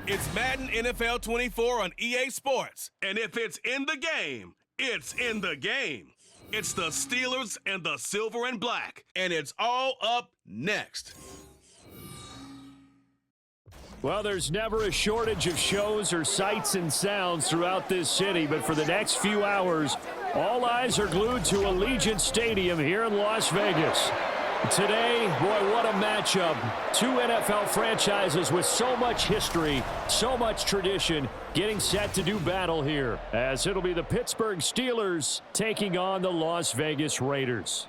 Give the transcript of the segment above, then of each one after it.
It's Madden NFL 24 on EA Sports. And if it's in the game, it's in the game. It's the Steelers and the Silver and Black. And it's all up next. Well, there's never a shortage of shows or sights and sounds throughout this city, but for the next few hours, all eyes are glued to Allegiant Stadium here in Las Vegas. Today, boy, what a matchup. Two NFL franchises with so much history, so much tradition, getting set to do battle here, as it'll be the Pittsburgh Steelers taking on the Las Vegas Raiders.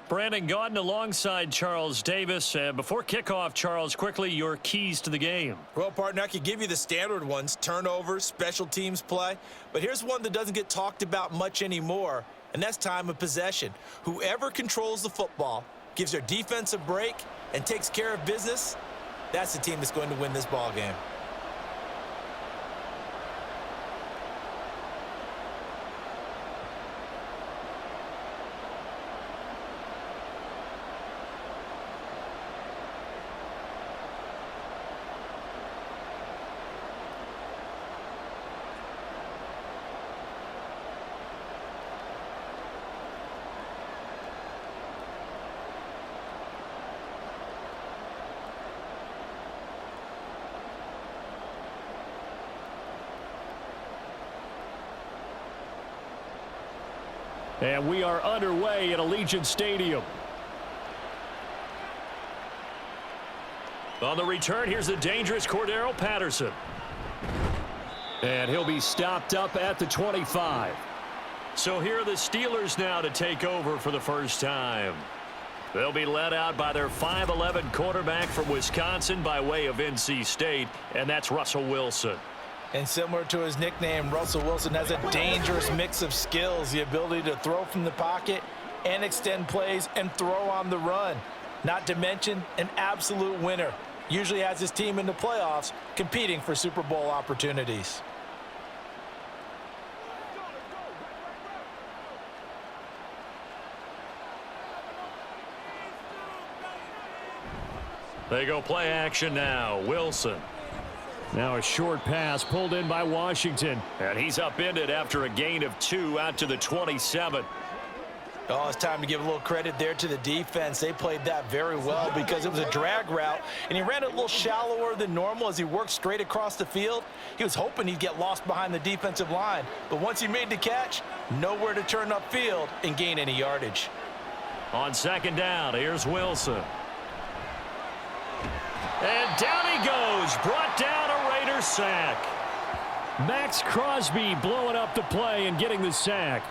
Brandon Gaudin alongside Charles Davis. Before kickoff, Charles, quickly your keys to the game. Well, partner, I could give you the standard ones, turnovers, special teams play. But here's one that doesn't get talked about much anymore, and that's time of possession. Whoever controls the football, gives their defense a break, and takes care of business, that's the team that's going to win this ball game. And we are underway at Allegiant Stadium. On the return, here's the dangerous Cordero Patterson. And he'll be stopped up at the 25. So here are the Steelers now to take over for the first time. They'll be led out by their 5'11" quarterback from Wisconsin by way of NC State, and that's Russell Wilson. And similar to his nickname, Russell Wilson has a dangerous mix of skills, the ability to throw from the pocket and extend plays and throw on the run. Not to mention an absolute winner. Usually has his team in the playoffs competing for Super Bowl opportunities. They go play action now. Wilson. Now a short pass pulled in by Washington. And he's upended after a gain of 2 out to the 27. Oh, it's time to give a little credit there to the defense. They played that very well because it was a drag route, and he ran it a little shallower than normal as he worked straight across the field. He was hoping he'd get lost behind the defensive line, but once he made the catch, nowhere to turn upfield and gain any yardage. On second down, here's Wilson. And down he goes, brought down a Raider sack. Max Crosby blowing up the play and getting the sack.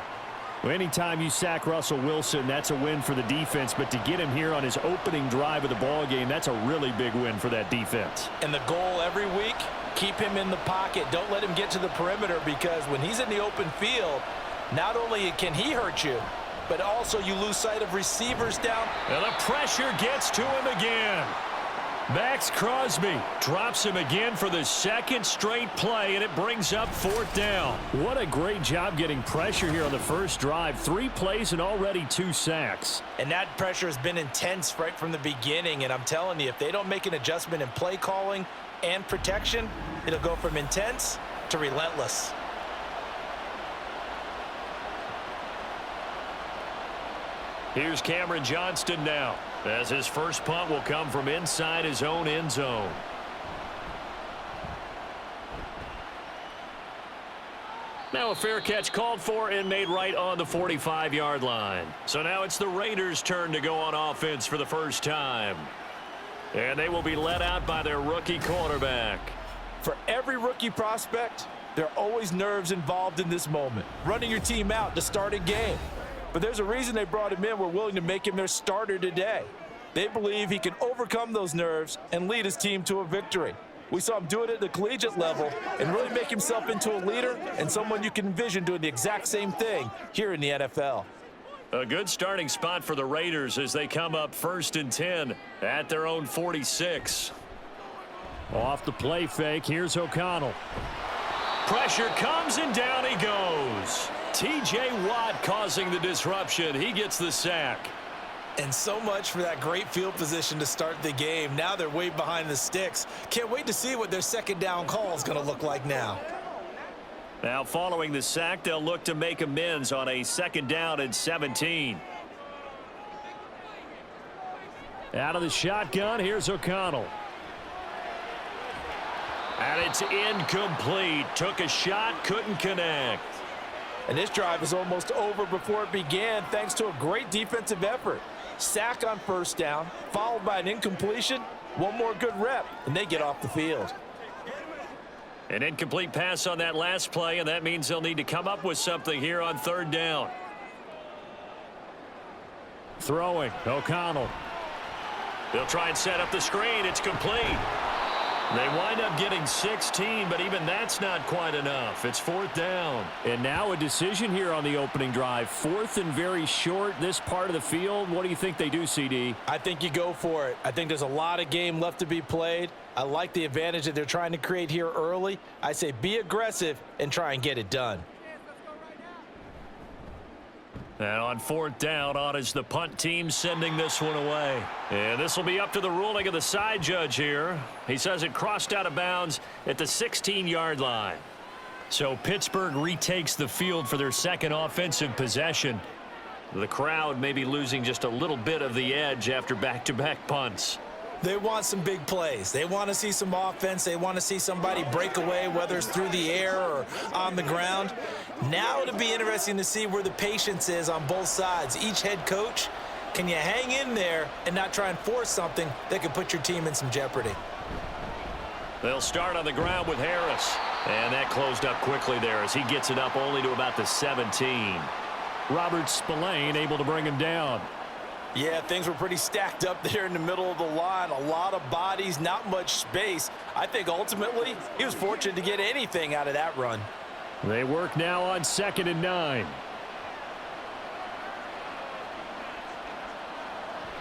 Well, anytime you sack Russell Wilson, that's a win for the defense, but to get him here on his opening drive of the ball game, that's a really big win for that defense. And the goal every week, keep him in the pocket. Don't let him get to the perimeter, because when he's in the open field, not only can he hurt you, but also you lose sight of receivers down. And the pressure gets to him again. Max Crosby drops him again for the second straight play, and it brings up fourth down. What a great job getting pressure here on the first drive. 3 plays and already 2 sacks. And that pressure has been intense right from the beginning, and I'm telling you, if they don't make an adjustment in play calling and protection, it'll go from intense to relentless. Here's Cameron Johnston now, as his first punt will come from inside his own end zone. Now a fair catch called for and made right on the 45-yard line. So now it's the Raiders' turn to go on offense for the first time. And they will be led out by their rookie quarterback. For every rookie prospect, there are always nerves involved in this moment. Running your team out to start a game. But there's a reason they brought him in. We're willing to make him their starter today. They believe he can overcome those nerves and lead his team to a victory. We saw him do it at the collegiate level and really make himself into a leader and someone you can envision doing the exact same thing here in the NFL. A good starting spot for the Raiders as they come up 1st and 10 at their own 46. Off the play fake, here's O'Connell. Pressure comes and down he goes. T.J. Watt causing the disruption. He gets the sack. And so much for that great field position to start the game. Now they're way behind the sticks. Can't wait to see what their second down call is going to look like now. Now following the sack, they'll look to make amends on a 2nd down and 17. Out of the shotgun, here's O'Connell. And it's incomplete. Took a shot, couldn't connect. And this drive is almost over before it began thanks to a great defensive effort. Sack on 1st down, followed by an incompletion. One more good rep, and they get off the field. An incomplete pass on that last play, and that means they'll need to come up with something here on 3rd down. Throwing, O'Connell. They'll try and set up the screen. It's complete. They wind up getting 16, but even that's not quite enough. It's 4th down. And now a decision here on the opening drive. 4th and very short, this part of the field. What do you think they do, CD? I think you go for it. I think there's a lot of game left to be played. I like the advantage that they're trying to create here early. I say be aggressive and try and get it done. And on 4th down, on is the punt team sending this one away. And this will be up to the ruling of the side judge here. He says it crossed out of bounds at the 16-yard line. So Pittsburgh retakes the field for their second offensive possession. The crowd may be losing just a little bit of the edge after back-to-back punts. They want some big plays. They want to see some offense. They want to see somebody break away, whether it's through the air or on the ground. Now it'll be interesting to see where the patience is on both sides. Each head coach, can you hang in there and not try and force something that could put your team in some jeopardy? They'll start on the ground with Harris. And that closed up quickly there as he gets it up only to about the 17. Robert Spillane able to bring him down. Yeah, things were pretty stacked up there in the middle of the line. A lot of bodies, not much space. I think ultimately he was fortunate to get anything out of that run. They work now on 2nd and 9.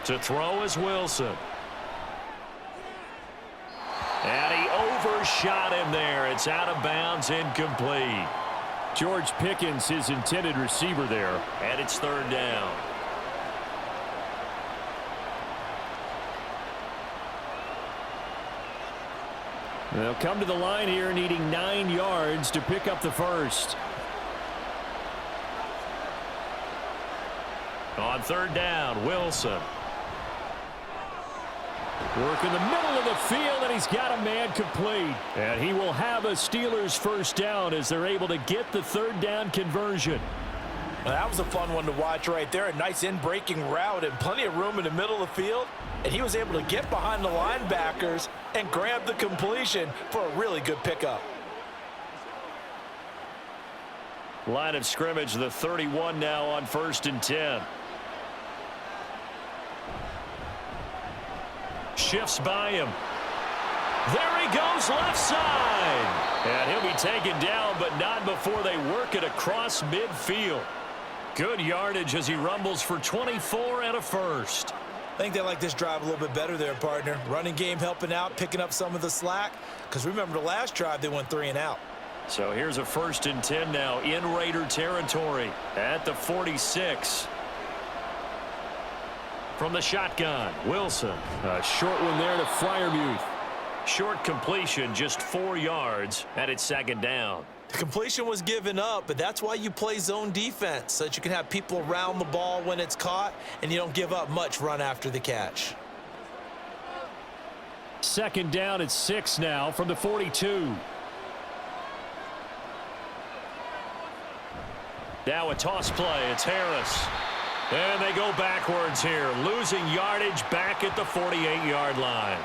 To throw is Wilson. And he overshot him there. It's out of bounds, incomplete. George Pickens, his intended receiver there. And it's 3rd down. They'll come to the line here needing 9 yards to pick up the first. On 3rd down, Wilson. Work in the middle of the field, and he's got a man complete. And he will have a Steelers first down as they're able to get the 3rd down conversion. Well, that was a fun one to watch right there. A nice in-breaking route and plenty of room in the middle of the field. And he was able to get behind the linebackers and grab the completion for a really good pickup. Line of scrimmage, the 31 now on 1st and 10. Shifts by him. There he goes, left side. And he'll be taken down, but not before they work it across midfield. Good yardage as he rumbles for 24 and a first. I think they like this drive a little bit better there, partner. Running game helping out, picking up some of the slack. Because remember the last drive, they went 3 and out. So here's a 1st and 10 now in Raider territory at the 46. From the shotgun, Wilson. A short one there to Freiermuth. Short completion, just 4 yards, and it's 2nd down. The completion was given up, but that's why you play zone defense, so that you can have people around the ball when it's caught, and you don't give up much run after the catch. 2nd down at 6 now from the 42. Now a toss play. It's Harris. And they go backwards here, losing yardage back at the 48-yard line.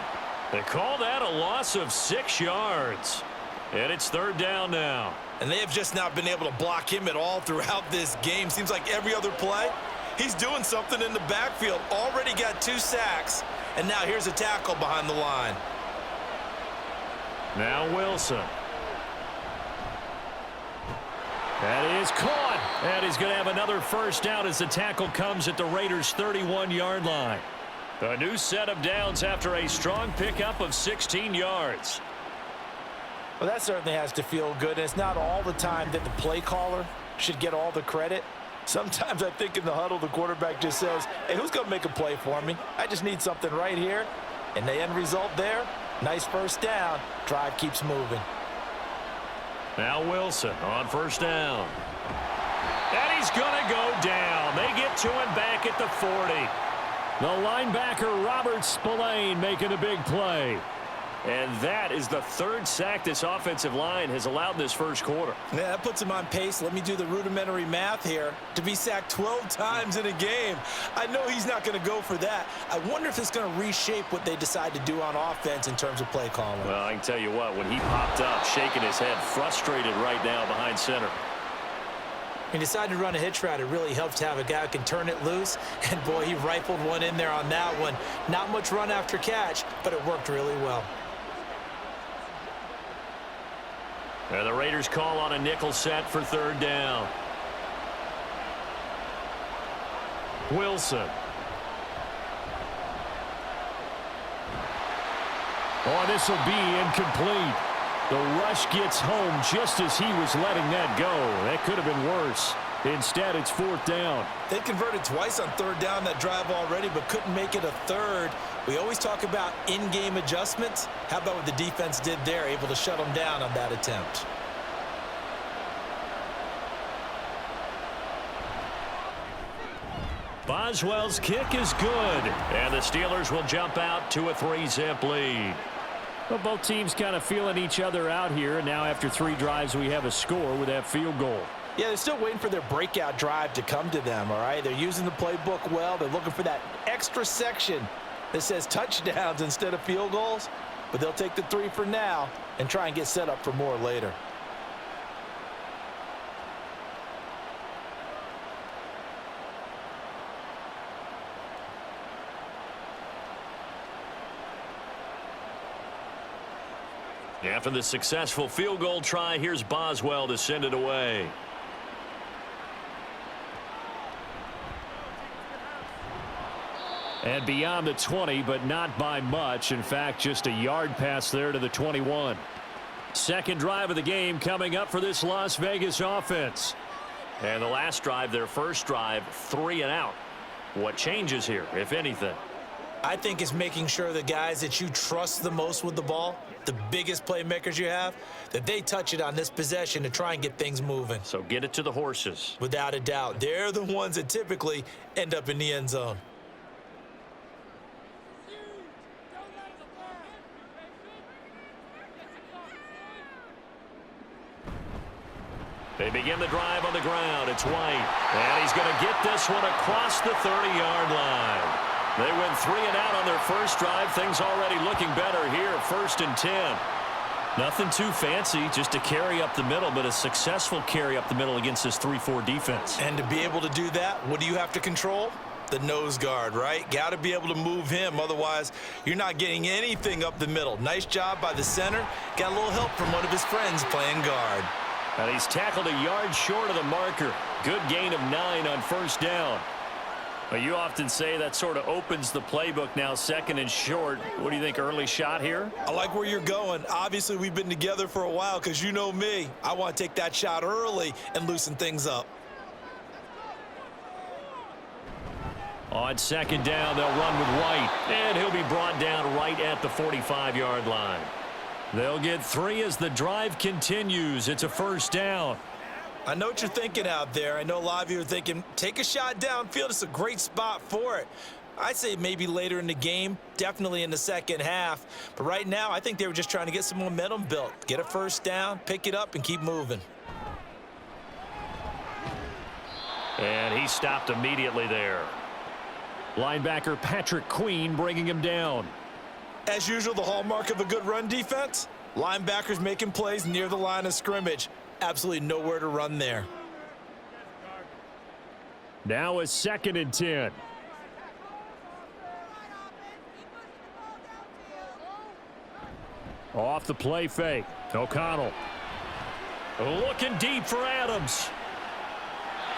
They call that a loss of 6 yards. And it's 3rd down now. And they have just not been able to block him at all throughout this game. Seems like every other play, he's doing something in the backfield. Already got 2 sacks, and now here's a tackle behind the line. Now Wilson. That is caught. And he's going to have another first down as the tackle comes at the Raiders' 31-yard line. A new set of downs after a strong pickup of 16 yards. Well, that certainly has to feel good. And it's not all the time that the play caller should get all the credit. Sometimes I think in the huddle, the quarterback just says, hey, who's going to make a play for me? I just need something right here. And the end result there, nice first down. Drive keeps moving. Now Wilson on first down. And he's going to go down. They get to him back at the 40. The linebacker, Robert Spillane, making a big play. And that is the third sack this offensive line has allowed this first quarter. Yeah, that puts him on pace. Let me do the rudimentary math here. To be sacked 12 times in a game, I know he's not going to go for that. I wonder if it's going to reshape what they decide to do on offense in terms of play calling. Well, I can tell you what, when he popped up, shaking his head, frustrated right now behind center. He decided to run a hitch route. It really helps to have a guy who can turn it loose. And, boy, he rifled one in there on that one. Not much run after catch, but it worked really well. And the Raiders call on a nickel set for third down. Wilson. Oh, this will be incomplete. The rush gets home just as he was letting that go. That could have been worse. Instead, it's fourth down. They converted twice on third down that drive already, but couldn't make it a third. We always talk about in-game adjustments. How about what the defense did there, able to shut them down on that attempt? Boswell's kick is good, and the Steelers will jump out to a 3-zip lead. Well, both teams kind of feeling each other out here, and now after 3 drives, we have a score with that field goal. Yeah, they're still waiting for their breakout drive to come to them, all right? They're using the playbook well. They're looking for that extra section that says touchdowns instead of field goals, but they'll take the 3 for now and try and get set up for more later. After the successful field goal try, here's Boswell to send it away. And beyond the 20, but not by much. In fact, just a yard pass there to the 21. Second drive of the game coming up for this Las Vegas offense. And the last drive, their first drive, 3 and out. What changes here, if anything? I think it's making sure the guys that you trust the most with the ball, the biggest playmakers you have, that they touch it on this possession to try and get things moving. So get it to the horses. Without a doubt. They're the ones that typically end up in the end zone. They begin the drive on the ground. It's White. And he's going to get this one across the 30-yard line. They went 3 and out on their first drive. Things already looking better here. 1st and 10. Nothing too fancy, just a carry up the middle, but a successful carry up the middle against this 3-4 defense. And to be able to do that, what do you have to control? The nose guard, right? Got to be able to move him. Otherwise, you're not getting anything up the middle. Nice job by the center. Got a little help from one of his friends playing guard. And he's tackled a yard short of the marker. Good gain of 9 on first down. But you often say that sort of opens the playbook now, 2nd and short. What do you think, early shot here? I like where you're going. Obviously, we've been together for a while because you know me. I want to take that shot early and loosen things up. On 2nd down, they'll run with White. And he'll be brought down right at the 45-yard line. They'll get 3 as the drive continues. It's a first down. I know what you're thinking out there. I know a lot of you are thinking, take a shot downfield. It's a great spot for it. I'd say maybe later in the game, definitely in the second half. But right now, I think they were just trying to get some momentum built. Get a first down, pick it up, and keep moving. And he stopped immediately there. Linebacker Patrick Queen bringing him down. As usual, the hallmark of a good run defense, linebackers making plays near the line of scrimmage. Absolutely nowhere to run there. Now a 2nd and 10. Off the play fake. O'Connell. Looking deep for Adams.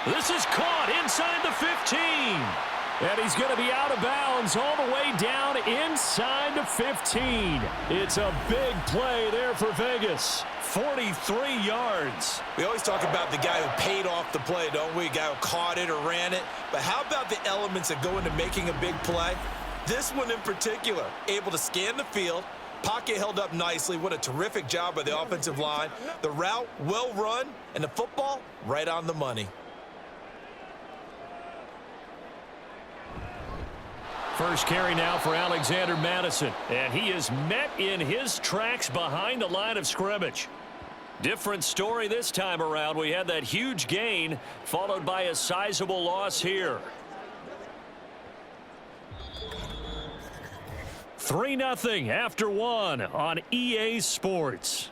This is caught inside the 15. And he's going to be out of bounds all the way down inside the 15. It's a big play there for Vegas. 43 yards. We always talk about the guy who paid off the play, don't we? A guy who caught it or ran it. But how about the elements that go into making a big play? This one in particular, able to scan the field. Pocket held up nicely. What a terrific job by the offensive line. The route, well run, and the football, right on the money. First carry now for Alexander Madison. And he is met in his tracks behind the line of scrimmage. Different story this time around. We had that huge gain followed by a sizable loss here. 3-0 after 1 on EA Sports.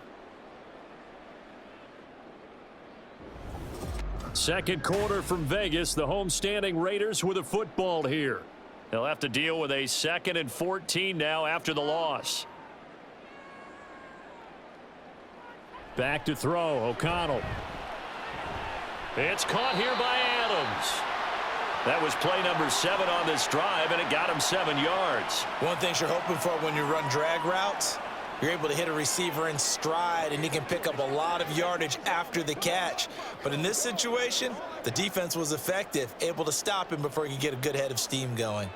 Second quarter from Vegas. The homestanding Raiders with a football here. They'll have to deal with a 2nd and 14 now after the loss. Back to throw. O'Connell. It's caught here by Adams. That was play number 7 on this drive, and it got him 7 yards. One thing you're hoping for when you run drag routes, you're able to hit a receiver in stride, and he can pick up a lot of yardage after the catch. But in this situation, the defense was effective, able to stop him before he could get a good head of steam going.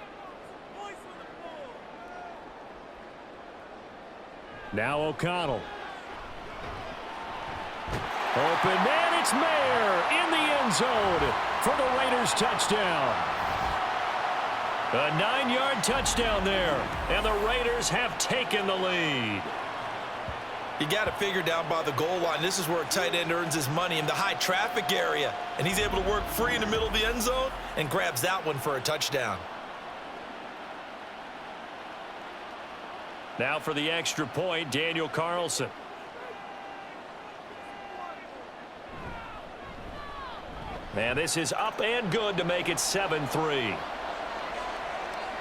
Now O'Connell. Open man, it's Mayer in the end zone for the Raiders touchdown. A 9-yard touchdown there, and the Raiders have taken the lead. You got to figure down by the goal line. This is where a tight end earns his money, in the high traffic area. And he's able to work free in the middle of the end zone and grabs that one for a touchdown. Now for the extra point, Daniel Carlson. Man, this is up and good to make it 7-3.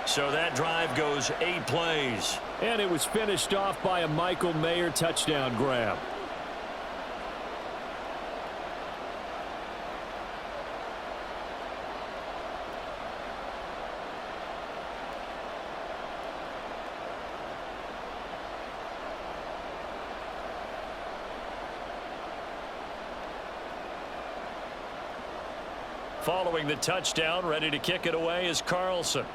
So that drive goes 8 plays. And it was finished off by a Michael Mayer touchdown grab. Following the touchdown, ready to kick it away is Carlson.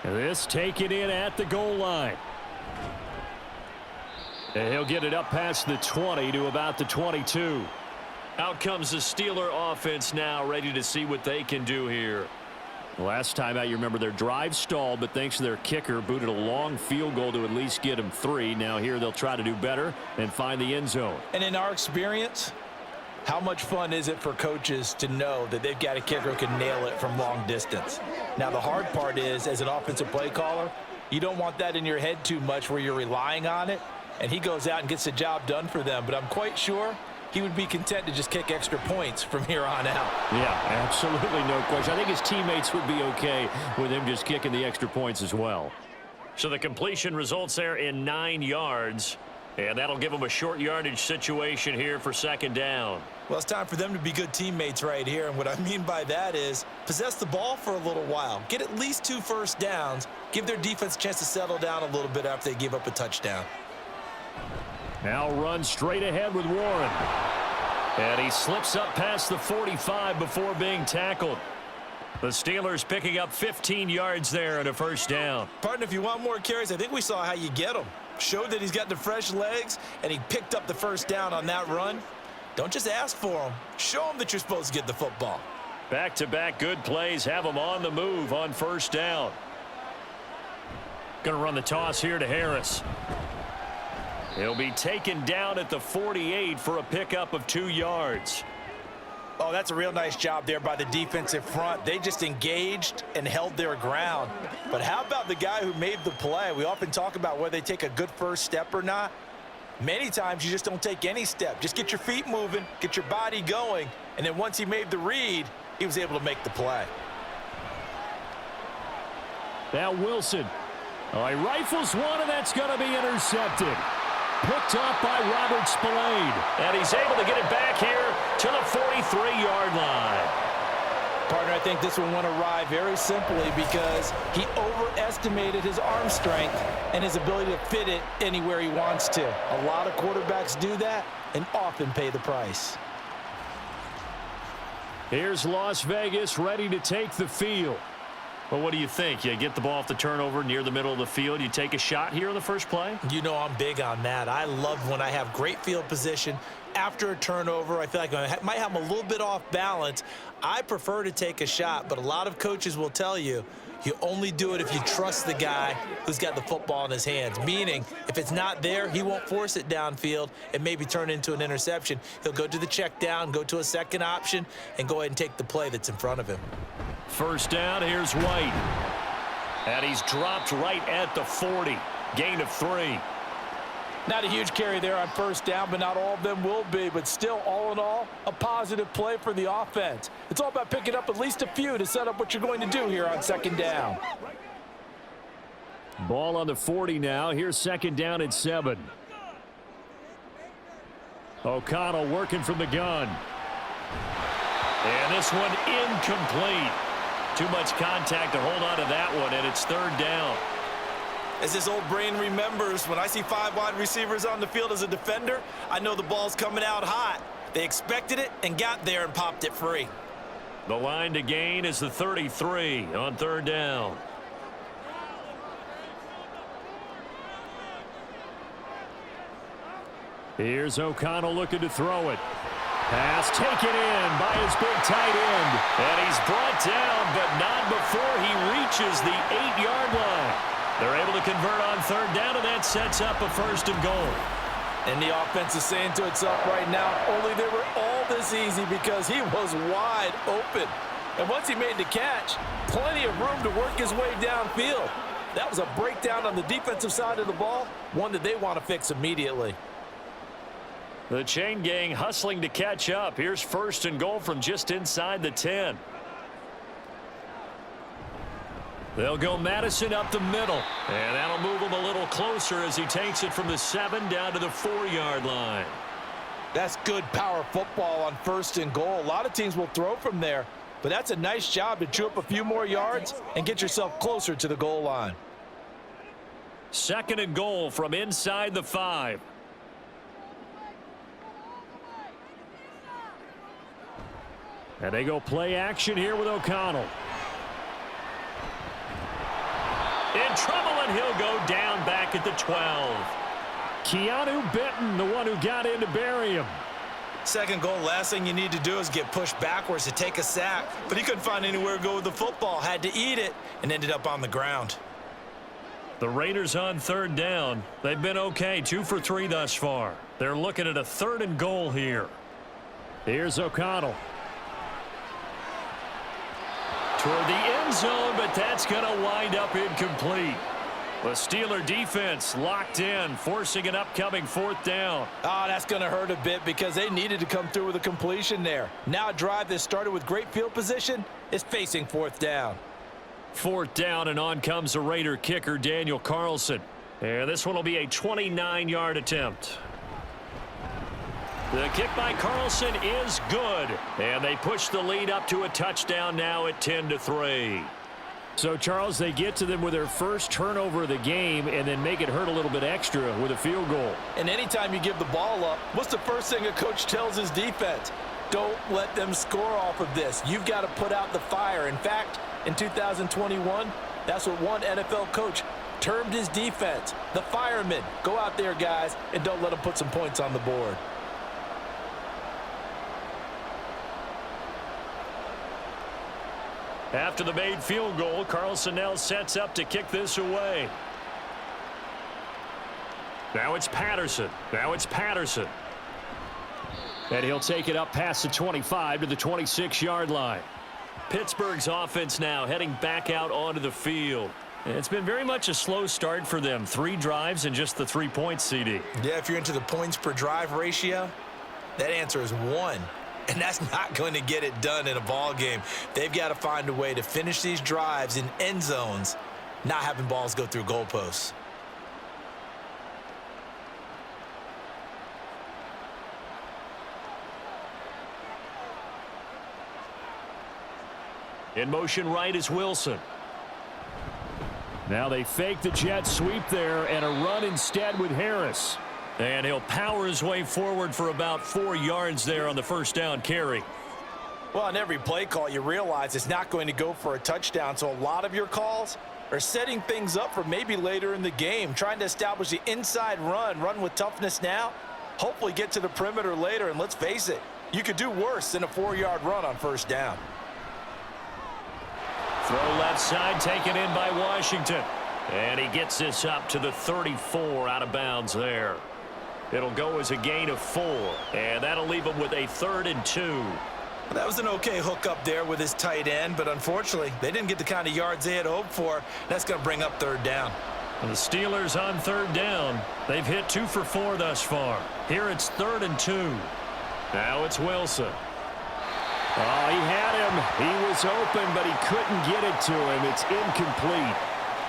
This taken in at the goal line. And he'll get it up past the 20 to about the 22. Out comes the Steeler offense now, ready to see what they can do here. Last time out, you remember their drive stalled, but thanks to their kicker, booted a long field goal to at least get them 3. Now here they'll try to do better and find the end zone. And in our experience, how much fun is it for coaches to know that they've got a kicker who can nail it from long distance? Now, the hard part is, as an offensive play caller, you don't want that in your head too much where you're relying on it, and he goes out and gets the job done for them. But I'm quite sure he would be content to just kick extra points from here on out. Yeah, absolutely no question. I think his teammates would be okay with him just kicking the extra points as well. So the completion results there in 9 yards. And that'll give them a short yardage situation here for 2nd down. Well, it's time for them to be good teammates right here. And what I mean by that is possess the ball for a little while. Get at least 2 first downs. Give their defense a chance to settle down a little bit after they give up a touchdown. Now run straight ahead with Warren. And he slips up past the 45 before being tackled. The Steelers picking up 15 yards there and a first down. Partner, if you want more carries, I think we saw how you get them. Showed that he's got the fresh legs, and he picked up the first down on that run. Don't just ask for him. Show him that you're supposed to get the football. Back-to-back good plays have him on the move on first down. Going to run the toss here to Harris. He'll be taken down at the 48 for a pickup of 2 yards. Oh, that's a real nice job there by the defensive front. They just engaged and held their ground. But how about the guy who made the play? We often talk about whether they take a good first step or not. Many times you just don't take any step. Just get your feet moving, get your body going, and then once he made the read, he was able to make the play. Now Wilson. Oh, he rifles one, and that's going to be intercepted. Picked up by Robert Spillane. And he's able to get it back here to the 43-yard line. Partner, I think this one went awry very simply because he overestimated his arm strength and his ability to fit it anywhere he wants to. A lot of quarterbacks do that and often pay the price. Here's Las Vegas ready to take the field. Well, what do you think? You get the ball off the turnover near the middle of the field. You take a shot here in the first play? You know I'm big on that. I love when I have great field position. After a turnover, I feel like I might have them a little bit off balance. I prefer to take a shot, but a lot of coaches will tell you, you only do it if you trust the guy who's got the football in his hands. Meaning, if it's not there, he won't force it downfield and maybe turn it into an interception. He'll go to the check down, go to a second option, and go ahead and take the play that's in front of him. First down, here's White. And he's dropped right at the 40. Gain of 3. Not a huge carry there on first down, but not all of them will be. But still, all in all, a positive play for the offense. It's all about picking up at least a few to set up what you're going to do here on second down. Ball on the 40 now. Here's second down at 7. O'Connell working from the gun. And this one incomplete. Too much contact to hold on to that one, and it's third down. As this old brain remembers, when I see 5 wide receivers on the field as a defender, I know the ball's coming out hot. They expected it and got there and popped it free. The line to gain is the 33 on third down. Here's O'Connell looking to throw it. Pass taken in by his big tight end. And he's brought down, but not before he reaches the 8-yard line. They're able to convert on third down, and that sets up a first and goal. And the offense is saying to itself right now, only they were all this easy because he was wide open. And once he made the catch, plenty of room to work his way downfield. That was a breakdown on the defensive side of the ball, one that they want to fix immediately. The chain gang hustling to catch up. Here's first and goal from just inside the 10. They'll go Madison up the middle. And that'll move him a little closer as he takes it from the 7 down to the 4-yard line. That's good power football on first and goal. A lot of teams will throw from there, but that's a nice job to chew up a few more yards and get yourself closer to the goal line. Second and goal from inside the 5. And they go play action here with O'Connell. In trouble, and he'll go down back at the 12. Keanu Benton, the one who got in to bury him. Second goal, last thing you need to do is get pushed backwards to take a sack. But he couldn't find anywhere to go with the football, had to eat it, and ended up on the ground. The Raiders on third down. They've been okay, 2 for 3 thus far. They're looking at a third and goal here. Here's O'Connell. Toward the end zone, but that's going to wind up incomplete. The Steeler defense locked in, forcing an upcoming fourth down. Oh, that's going to hurt a bit because they needed to come through with a completion there. Now a drive that started with great field position is facing fourth down. Fourth down, and on comes the Raider kicker, Daniel Carlson. And this one will be a 29-yard attempt. The kick by Carlson is good. And they push the lead up to a touchdown now at 10-3. So, Charles, they get to them with their first turnover of the game and then make it hurt a little bit extra with a field goal. And anytime you give the ball up, what's the first thing a coach tells his defense? Don't let them score off of this. You've got to put out the fire. In fact, in 2021, that's what one NFL coach termed his defense. The firemen. Go out there, guys, and don't let them put some points on the board. After the made field goal, Carlson now sets up to kick this away. Now it's Patterson. And he'll take it up past the 25 to the 26-yard line. Pittsburgh's offense now heading back out onto the field. It's been very much a slow start for them. 3 drives and just the 3 points, CD. Yeah, if you're into the points per drive ratio, that answer is 1. And that's not going to get it done in a ball game. They've got to find a way to finish these drives in end zones, not having balls go through goalposts. In motion right is Wilson. Now they fake the jet sweep there and a run instead with Harris. And he'll power his way forward for about 4 yards there on the first down carry. Well, on every play call, you realize it's not going to go for a touchdown, so a lot of your calls are setting things up for maybe later in the game, trying to establish the inside run with toughness now, hopefully get to the perimeter later, and let's face it, you could do worse than a 4-yard run on first down. Throw left side, taken in by Washington. And he gets this up to the 34 out of bounds there. It'll go as a gain of 4, and that'll leave him with a 3rd and 2. That was an okay hook up there with his tight end, but unfortunately, they didn't get the kind of yards they had hoped for. That's going to bring up 3rd down. And the Steelers on 3rd down. They've hit 2 for 4 thus far. Here it's 3rd and 2. Now it's Wilson. Oh, he had him. He was open, but he couldn't get it to him. It's incomplete.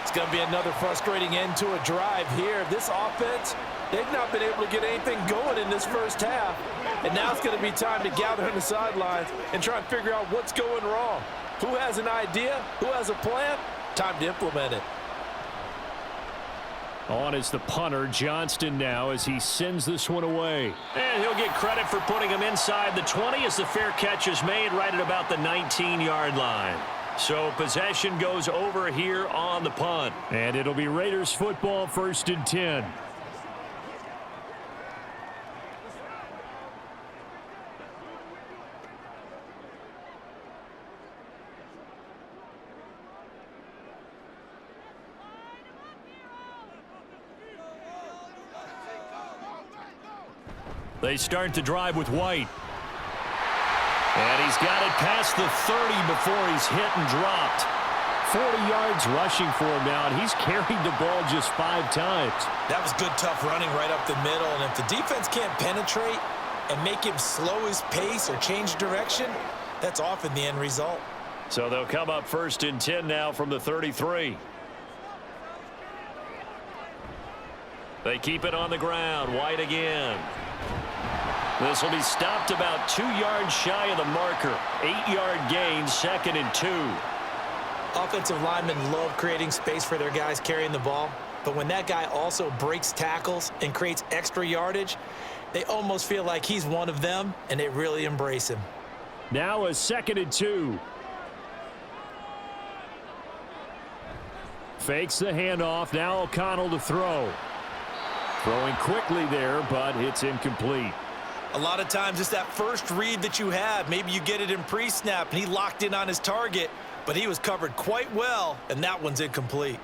It's going to be another frustrating end to a drive here. This offense, they've not been able to get anything going in this first half. And now it's going to be time to gather on the sidelines and try and figure out what's going wrong. Who has an idea? Who has a plan? Time to implement it. On is the punter, Johnston, now as he sends this one away. And he'll get credit for putting him inside the 20 as the fair catch is made right at about the 19-yard line. So possession goes over here on the punt. And it'll be Raiders football, 1st and 10. They start to drive with White. And he's got it past the 30 before he's hit and dropped. 40 yards rushing for him now, and he's carried the ball just 5 times. That was good, tough running right up the middle, and if the defense can't penetrate and make him slow his pace or change direction, that's often the end result. So they'll come up 1st and 10 now from the 33. They keep it on the ground. White again. This will be stopped about 2 yards shy of the marker. 8-yard gain, 2nd and 2. Offensive linemen love creating space for their guys carrying the ball, but when that guy also breaks tackles and creates extra yardage, they almost feel like he's one of them, and they really embrace him. Now a 2nd and 2. Fakes the handoff. Now O'Connell to throw. Throwing quickly there, but it's incomplete. A lot of times it's that first read that you have. Maybe you get it in pre-snap, and he locked in on his target, but he was covered quite well, and that one's incomplete.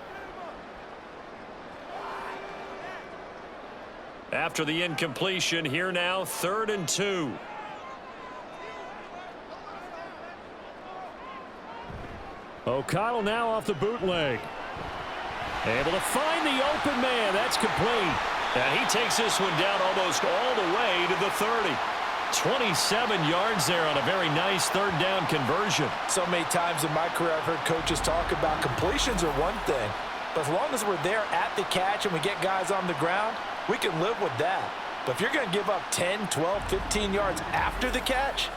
After the incompletion, here now, 3rd and 2. O'Connell now off the bootleg. Able to find the open man. That's complete. And he takes this one down almost all the way to the 30. 27 yards there on a very nice 3rd down conversion. So many times in my career I've heard coaches talk about completions are one thing, but as long as we're there at the catch and we get guys on the ground, we can live with that. But if you're going to give up 10, 12, 15 yards after the catch,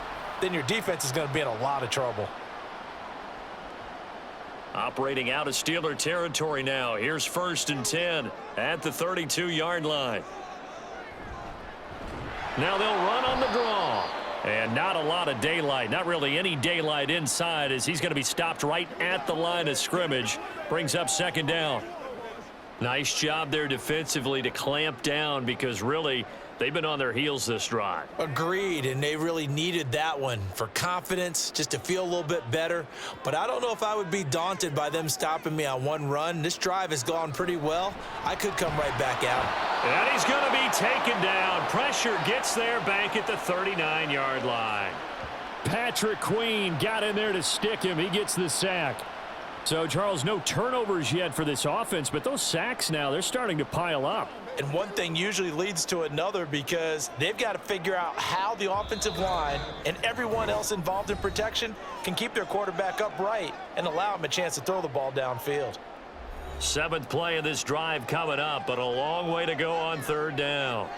then your defense is going to be in a lot of trouble. Operating out of Steeler territory now. Here's 1st and 10 at the 32-yard line. Now they'll run on the draw. And not a lot of daylight. Not really any daylight inside as he's going to be stopped right at the line of scrimmage. Brings up 2nd down. Nice job there defensively to clamp down because really they've been on their heels this drive. Agreed, and they really needed that one for confidence, just to feel a little bit better. But I don't know if I would be daunted by them stopping me on one run. This drive has gone pretty well. I could come right back out. And he's going to be taken down. Pressure gets there back at the 39-yard line. Patrick Queen got in there to stick him. He gets the sack. So, Charles, no turnovers yet for this offense, but those sacks now, they're starting to pile up. And one thing usually leads to another because they've got to figure out how the offensive line and everyone else involved in protection can keep their quarterback upright and allow him a chance to throw the ball downfield. 7th play of this drive coming up, but a long way to go on 3rd down.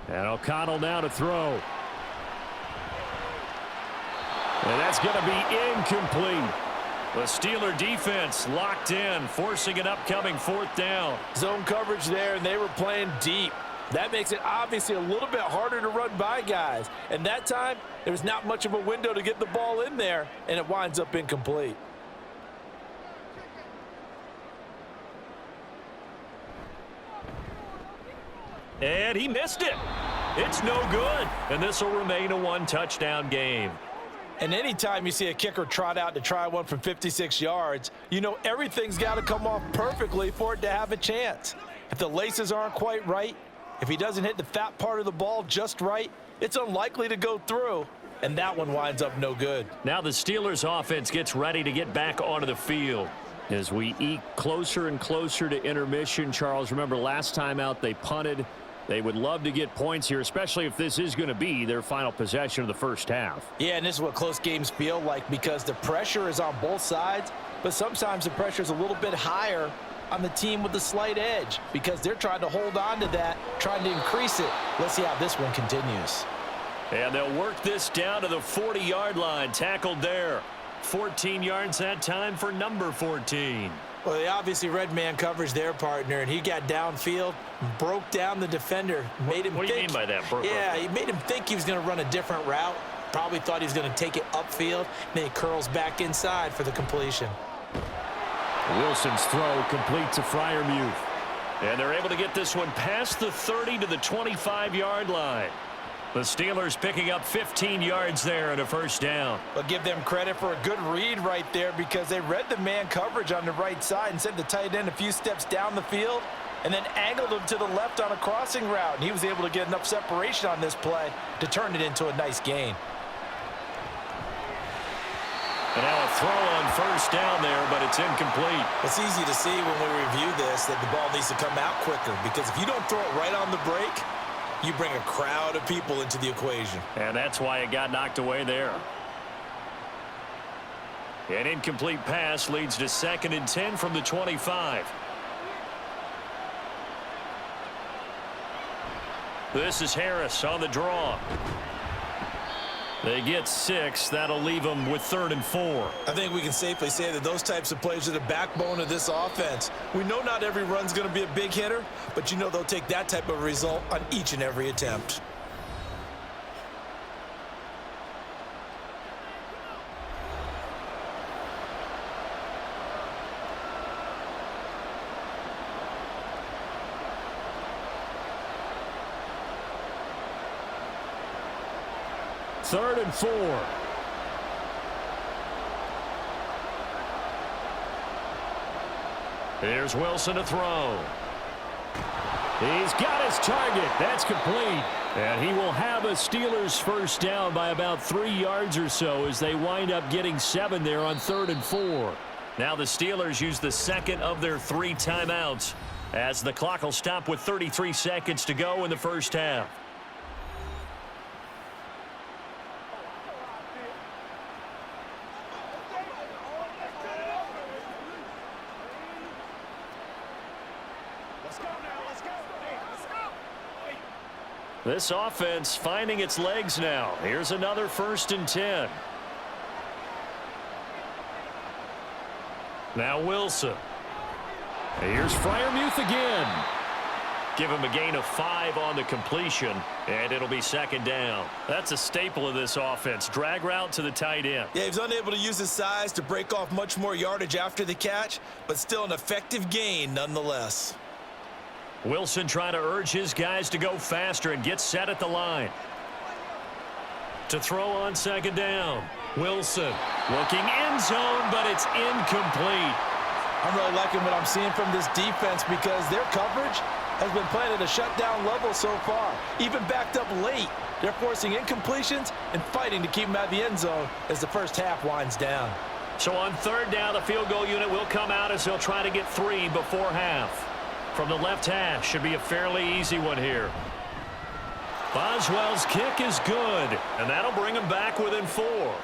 And O'Connell now to throw. And that's going to be incomplete. The Steeler defense locked in, forcing an upcoming 4th down. Zone coverage there, and they were playing deep. That makes it obviously a little bit harder to run by guys. And that time, there was not much of a window to get the ball in there, and it winds up incomplete. And he missed it. It's no good. And this will remain a 1-touchdown game. And anytime you see a kicker trot out to try one from 56 yards, you know everything's got to come off perfectly for it to have a chance. If the laces aren't quite right, if he doesn't hit the fat part of the ball just right, it's unlikely to go through. And that one winds up no good. Now the Steelers offense gets ready to get back onto the field. As we eke closer and closer to intermission, Charles, remember last time out they punted. They would love to get points here, especially if this is going to be their final possession of the first half. Yeah, and this is what close games feel like because the pressure is on both sides, but sometimes the pressure is a little bit higher on the team with the slight edge because they're trying to hold on to that, trying to increase it. Let's see how this one continues. And they'll work this down to the 40-yard line, tackled there. 14 yards that time for number 14. Well, they obviously read man coverage their partner, and he got downfield, broke down the defender, made him What do you mean by that? He made him think he was going to run a different route. Probably thought he was going to take it upfield, then he curls back inside for the completion. Wilson's throw complete to Freiermuth. And they're able to get this one past the 30 to the 25-yard line. The Steelers picking up 15 yards there and a first down. But give them credit for a good read right there because they read the man coverage on the right side and sent the tight end a few steps down the field and then angled him to the left on a crossing route. And he was able to get enough separation on this play to turn it into a nice gain. And now a throw on first down there, but it's incomplete. It's easy to see when we review this that the ball needs to come out quicker because if you don't throw it right on the break, you bring a crowd of people into the equation. And that's why it got knocked away there. An incomplete pass leads to 2nd and 10 from the 25. This is Harris on the draw. They get 6. That'll leave them with 3rd and 4. I think we can safely say that those types of plays are the backbone of this offense. We know not every run's going to be a big hitter, but you know they'll take that type of result on each and every attempt. Third and 4. Here's Wilson to throw. He's got his target. That's complete. And he will have a Steelers first down by about 3 yards or so as they wind up getting 7 there on 3rd and 4. Now the Steelers use the second of their 3 timeouts as the clock will stop with 33 seconds to go in the first half. This offense finding its legs now. Here's another 1st and 10. Now Wilson. Here's Freiermuth again. Give him a gain of 5 on the completion, and it'll be 2nd down. That's a staple of this offense. Drag route to the tight end. Yeah, he was unable to use his size to break off much more yardage after the catch, but still an effective gain nonetheless. Wilson trying to urge his guys to go faster and get set at the line. To throw on 2nd down. Wilson looking end zone, but it's incomplete. I'm really liking what I'm seeing from this defense because their coverage has been playing at a shutdown level so far. Even backed up late, they're forcing incompletions and fighting to keep them out of the end zone as the first half winds down. So on 3rd down, the field goal unit will come out as they'll try to get 3 before half. From the left hash, should be a fairly easy one here. Boswell's kick is good, and that'll bring him back within 4.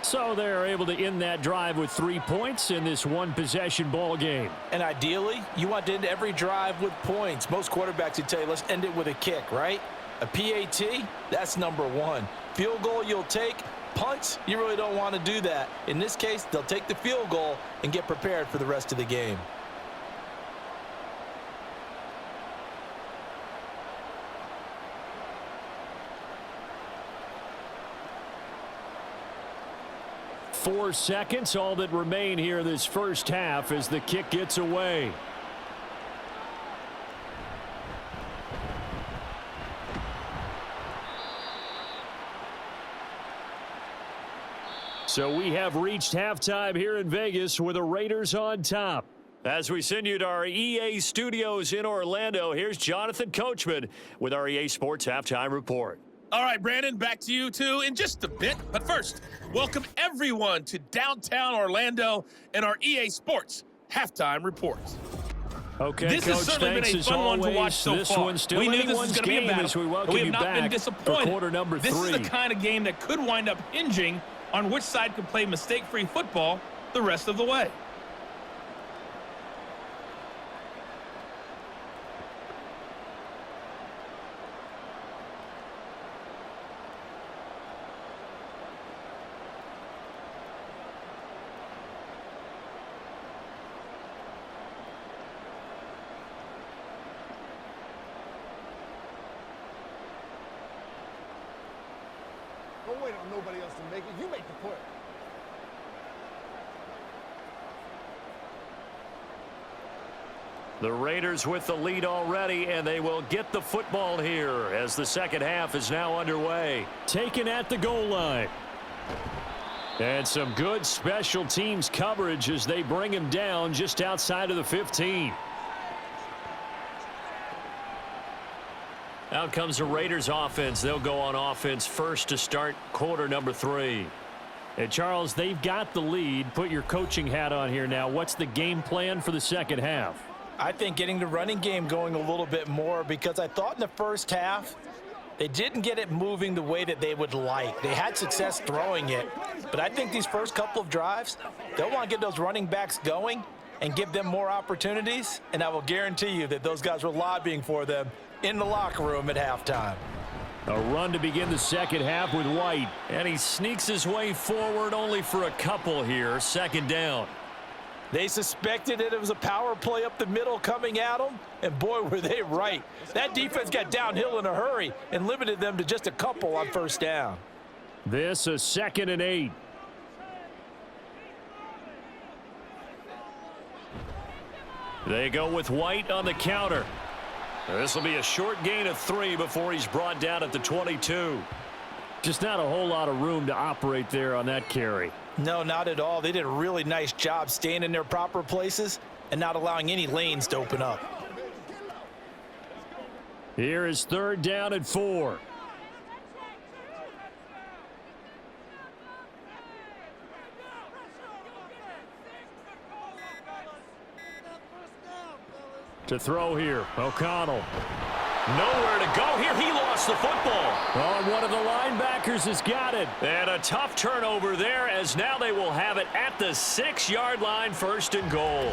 So they're able to end that drive with 3 points in this one-possession ball game. And ideally, you want to end every drive with points. Most quarterbacks would tell you, let's end it with a kick, right? A PAT, that's number 1. Field goal you'll take, punts, you really don't want to do that. In this case, they'll take the field goal and get prepared for the rest of the game. Four seconds, all that remain here this first half as the kick gets away. So we have reached halftime here in Vegas with the Raiders on top. As we send you to our EA studios in Orlando, here's Jonathan Coachman with our EA Sports Halftime Report. All right, Brandon, back to you two in just a bit. But first, welcome everyone to downtown Orlando and our EA Sports Halftime Report. Okay, this Coach, has certainly been a fun one to watch so this far. One's still we knew this was anyone's going to be a game battle, as we but welcome we have you not been back disappointed. for quarter number 3. This is the kind of game that could wind up hinging on which side can play mistake-free football the rest of the way. Don't wait on nobody else to make it. You make the play. The Raiders with the lead already, and they will get the football here as the second half is now underway. Taken at the goal line. And some good special teams coverage as they bring him down just outside of the 15. Out comes the Raiders offense. They'll go on offense first to start quarter number 3. And Charles, they've got the lead. Put your coaching hat on here now. What's the game plan for the second half? I think getting the running game going a little bit more, because I thought in the first half they didn't get it moving the way that they would like. They had success throwing it, but I think these first couple of drives, they'll want to get those running backs going and give them more opportunities, and I will guarantee you that those guys were lobbying for them in the locker room at halftime. A run to begin the second half with White. And he sneaks his way forward only for a couple here. Second down. They suspected that it was a power play up the middle coming at them, and boy, were they right. That defense got downhill in a hurry and limited them to just a couple on first down. This a 2nd and 8. They go with White on the counter. This will be a short gain of 3 before he's brought down at the 22. Just not a whole lot of room to operate there on that carry. No, not at all. They did a really nice job staying in their proper places and not allowing any lanes to open up. Here is 3rd down and 4. To throw here, O'Connell. Nowhere to go here. He lost the football. Oh, one of the linebackers has got it. And a tough turnover there, as now they will have it at the 6-yard line, 1st and goal.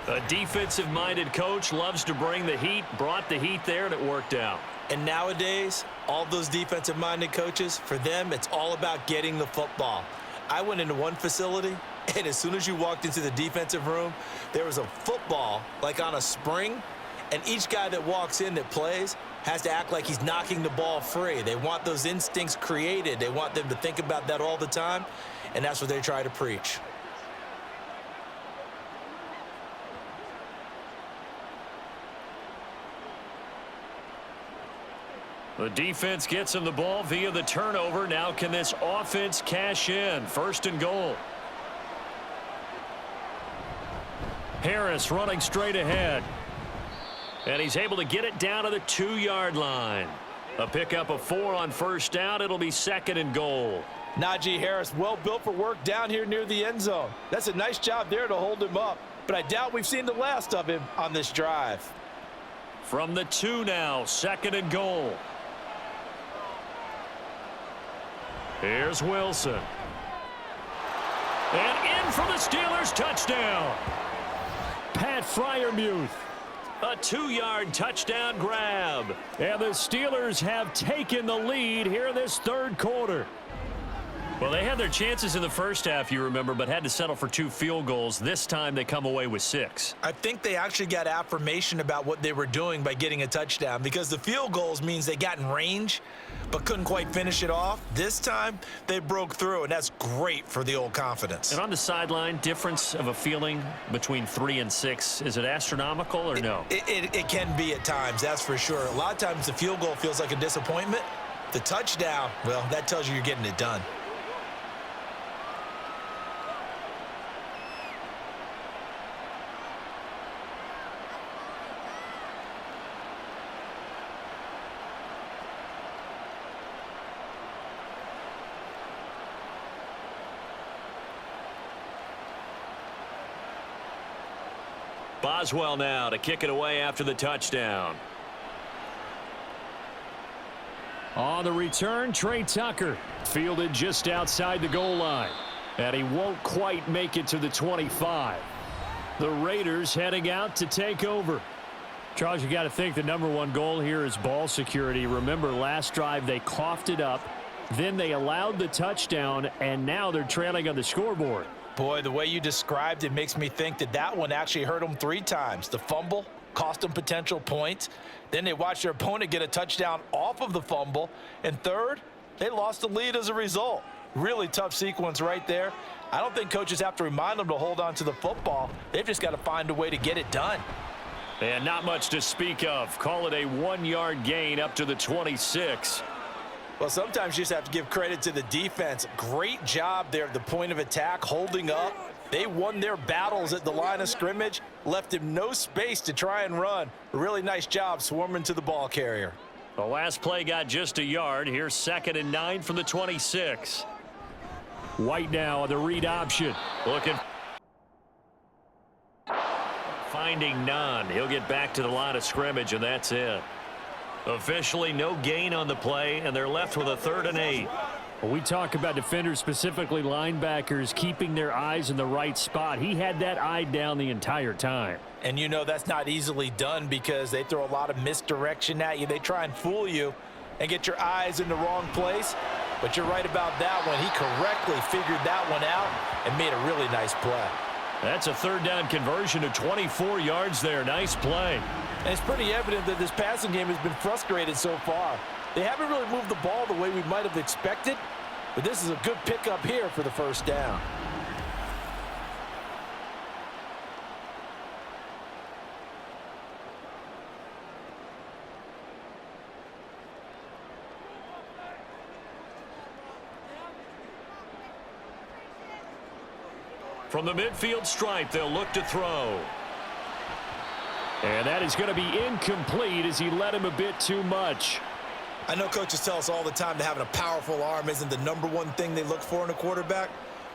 A defensive-minded coach loves to bring the heat, brought the heat there, and it worked out. And nowadays, all those defensive-minded coaches, for them, it's all about getting the football. I went into one facility, and as soon as you walked into the defensive room, there was a football, like on a spring, and each guy that walks in that plays has to act like he's knocking the ball free. They want those instincts created. They want them to think about that all the time, and that's what they try to preach. The defense gets him the ball via the turnover. Now can this offense cash in? 1st and goal. Harris running straight ahead. And he's able to get it down to the 2-yard line. A pickup of 4 on 1st down. It'll be 2nd and goal. Najee Harris, well built for work down here near the end zone. That's a nice job there to hold him up, but I doubt we've seen the last of him on this drive. From the 2 now, 2nd and goal. Here's Wilson. And in for the Steelers, touchdown. Pat Freiermuth. A 2-yard touchdown grab. And the Steelers have taken the lead here in this 3rd quarter. Well, they had their chances in the first half, you remember, but had to settle for 2 field goals. This time they come away with 6. I think they actually got affirmation about what they were doing by getting a touchdown, because the field goals means they got in range but couldn't quite finish it off. This time they broke through, and that's great for the old confidence. And on the sideline, difference of a feeling between 3 and 6, is it astronomical or no? It can be at times, that's for sure. A lot of times the field goal feels like a disappointment. The touchdown, well, that tells you you're getting it done. Boswell now to kick it away after the touchdown. On the return, Trey Tucker fielded just outside the goal line, and he won't quite make it to the 25. The Raiders heading out to take over. Charles, you got to think the #1 goal here is ball security. Remember, last drive they coughed it up, then they allowed the touchdown, and now they're trailing on the scoreboard. Boy, the way you described it makes me think that that one actually hurt them 3 times. The fumble cost them potential points. Then they watched their opponent get a touchdown off of the fumble. And third, they lost the lead as a result. Really tough sequence right there. I don't think coaches have to remind them to hold on to the football. They've just got to find a way to get it done. And not much to speak of. Call it a 1-yard gain up to the 26. Well, sometimes you just have to give credit to the defense. Great job there at the point of attack, holding up. They won their battles at the line of scrimmage, left him no space to try and run. A really nice job swarming to the ball carrier. The last play got just a yard. Here's 2nd and 9 from the 26. White now on the read option. Looking. Finding none. He'll get back to the line of scrimmage, and that's it. Officially no gain on the play, and they're left with a 3rd and 8. We talk about defenders, specifically linebackers, keeping their eyes in the right spot. He had that eye down the entire time. And you know that's not easily done because they throw a lot of misdirection at you. They try and fool you and get your eyes in the wrong place. But you're right about that one. He correctly figured that one out and made a really nice play. That's a 3rd down conversion to 24 yards there. Nice play. And it's pretty evident that this passing game has been frustrated so far. They haven't really moved the ball the way we might have expected, but this is a good pickup here for the 1st down. From the midfield stripe, they'll look to throw. And that is going to be incomplete as he led him a bit too much. I know coaches tell us all the time that having a powerful arm isn't the #1 thing they look for in a quarterback.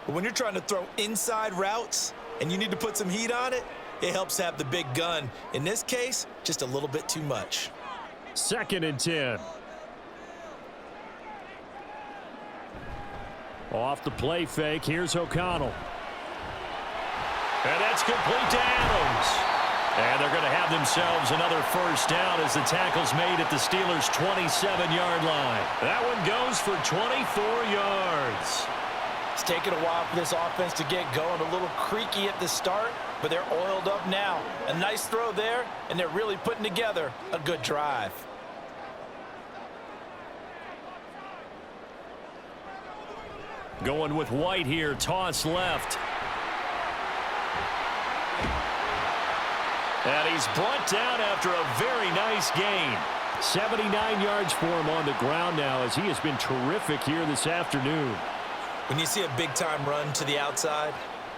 But when you're trying to throw inside routes and you need to put some heat on it, it helps have the big gun. In this case, just a little bit too much. 2nd and 10. Off the play fake, here's O'Connell. And that's complete to Adams. And they're going to have themselves another 1st down as the tackle's made at the Steelers' 27-yard line. That one goes for 24 yards. It's taken a while for this offense to get going. A little creaky at the start, but they're oiled up now. A nice throw there, and they're really putting together a good drive. Going with White here, toss left. And he's brought down after a very nice gain. 79 yards for him on the ground now as he has been terrific here this afternoon. When you see a big-time run to the outside,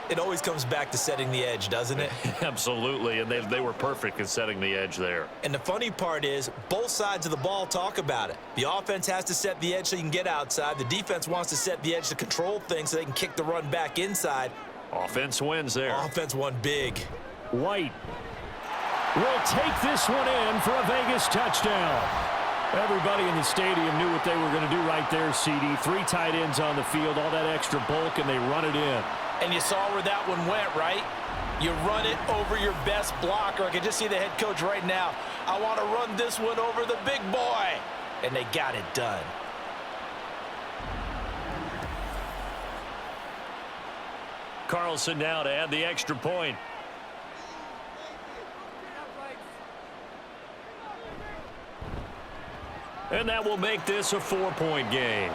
it always comes back to setting the edge, doesn't it? Absolutely, and they were perfect in setting the edge there. And the funny part is, both sides of the ball talk about it. The offense has to set the edge so you can get outside. The defense wants to set the edge to control things so they can kick the run back inside. Offense wins there. Offense won big. White will take this one in for a Vegas touchdown. Everybody in the stadium knew what they were going to do right there, CD. 3 tight ends on the field, all that extra bulk, and they run it in. And you saw where that one went, right? You run it over your best blocker. I can just see the head coach right now. I want to run this one over the big boy. And they got it done. Carlson now to add the extra point. And that will make this a 4-point game.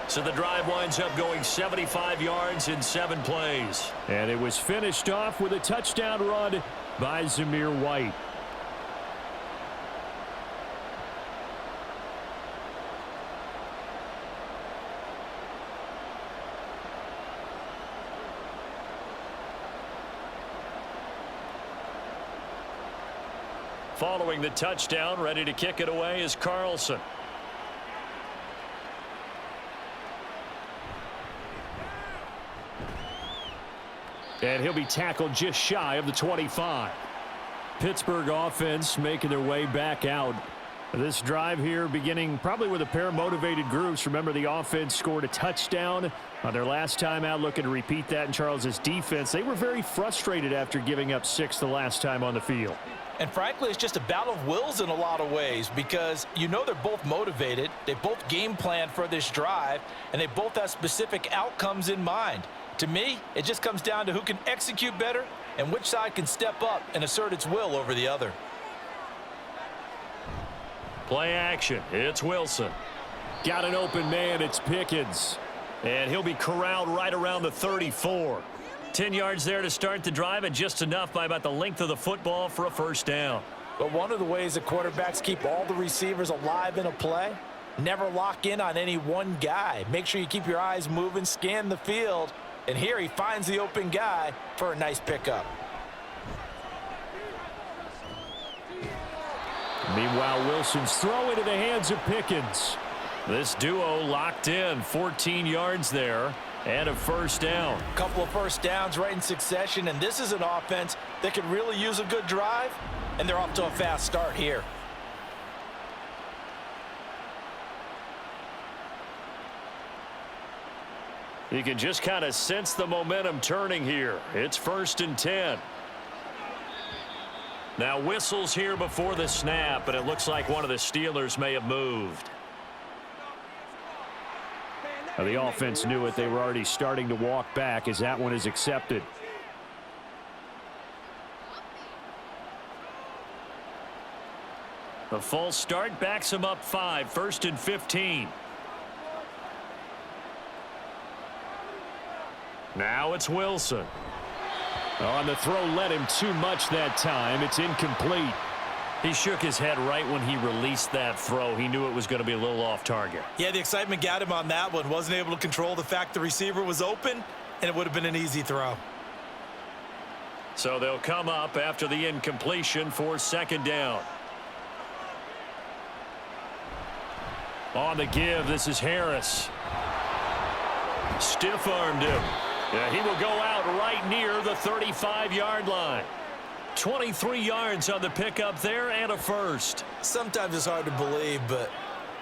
So the drive winds up going 75 yards in 7 plays. And it was finished off with a touchdown run by Zamir White. Following the touchdown, ready to kick it away is Carlson. And he'll be tackled just shy of the 25. Pittsburgh offense making their way back out. This drive here beginning probably with a pair of motivated groups. Remember, the offense scored a touchdown on their last time out, looking to repeat that in Charles's defense. They were very frustrated after giving up 6 the last time on the field. And frankly, it's just a battle of wills in a lot of ways because you know they're both motivated. They both game planned for this drive, and they both have specific outcomes in mind. To me, it just comes down to who can execute better and which side can step up and assert its will over the other. Play action. It's Wilson. Got an open man. It's Pickens. And he'll be corralled right around the 34. 10 yards there to start the drive, and just enough by about the length of the football for a first down. But one of the ways that quarterbacks keep all the receivers alive in a play, never lock in on any one guy. Make sure you keep your eyes moving, scan the field, and here he finds the open guy for a nice pickup. Meanwhile, Wilson's throw into the hands of Pickens. This duo locked in, 14 yards there, and a first down. A couple of first downs right in succession, and this is an offense that could really use a good drive, and they're off to a fast start here. You can just kind of sense the momentum turning here. It's 1st and 10. Now whistles here before the snap, and it looks like one of the Steelers may have moved. Now, the offense knew it. They were already starting to walk back as that one is accepted. The false start backs him up 5, 1st and 15. Now it's Wilson. On the throw, led him too much that time. It's incomplete. He shook his head right when he released that throw. He knew it was going to be a little off target. Yeah, the excitement got him on that one. Wasn't able to control the fact the receiver was open, and it would have been an easy throw. So they'll come up after the incompletion for 2nd down. On the give, this is Harris. Stiff-armed him. Yeah, he will go out right near the 35-yard line. 23 yards on the pickup there and a first. Sometimes it's hard to believe, but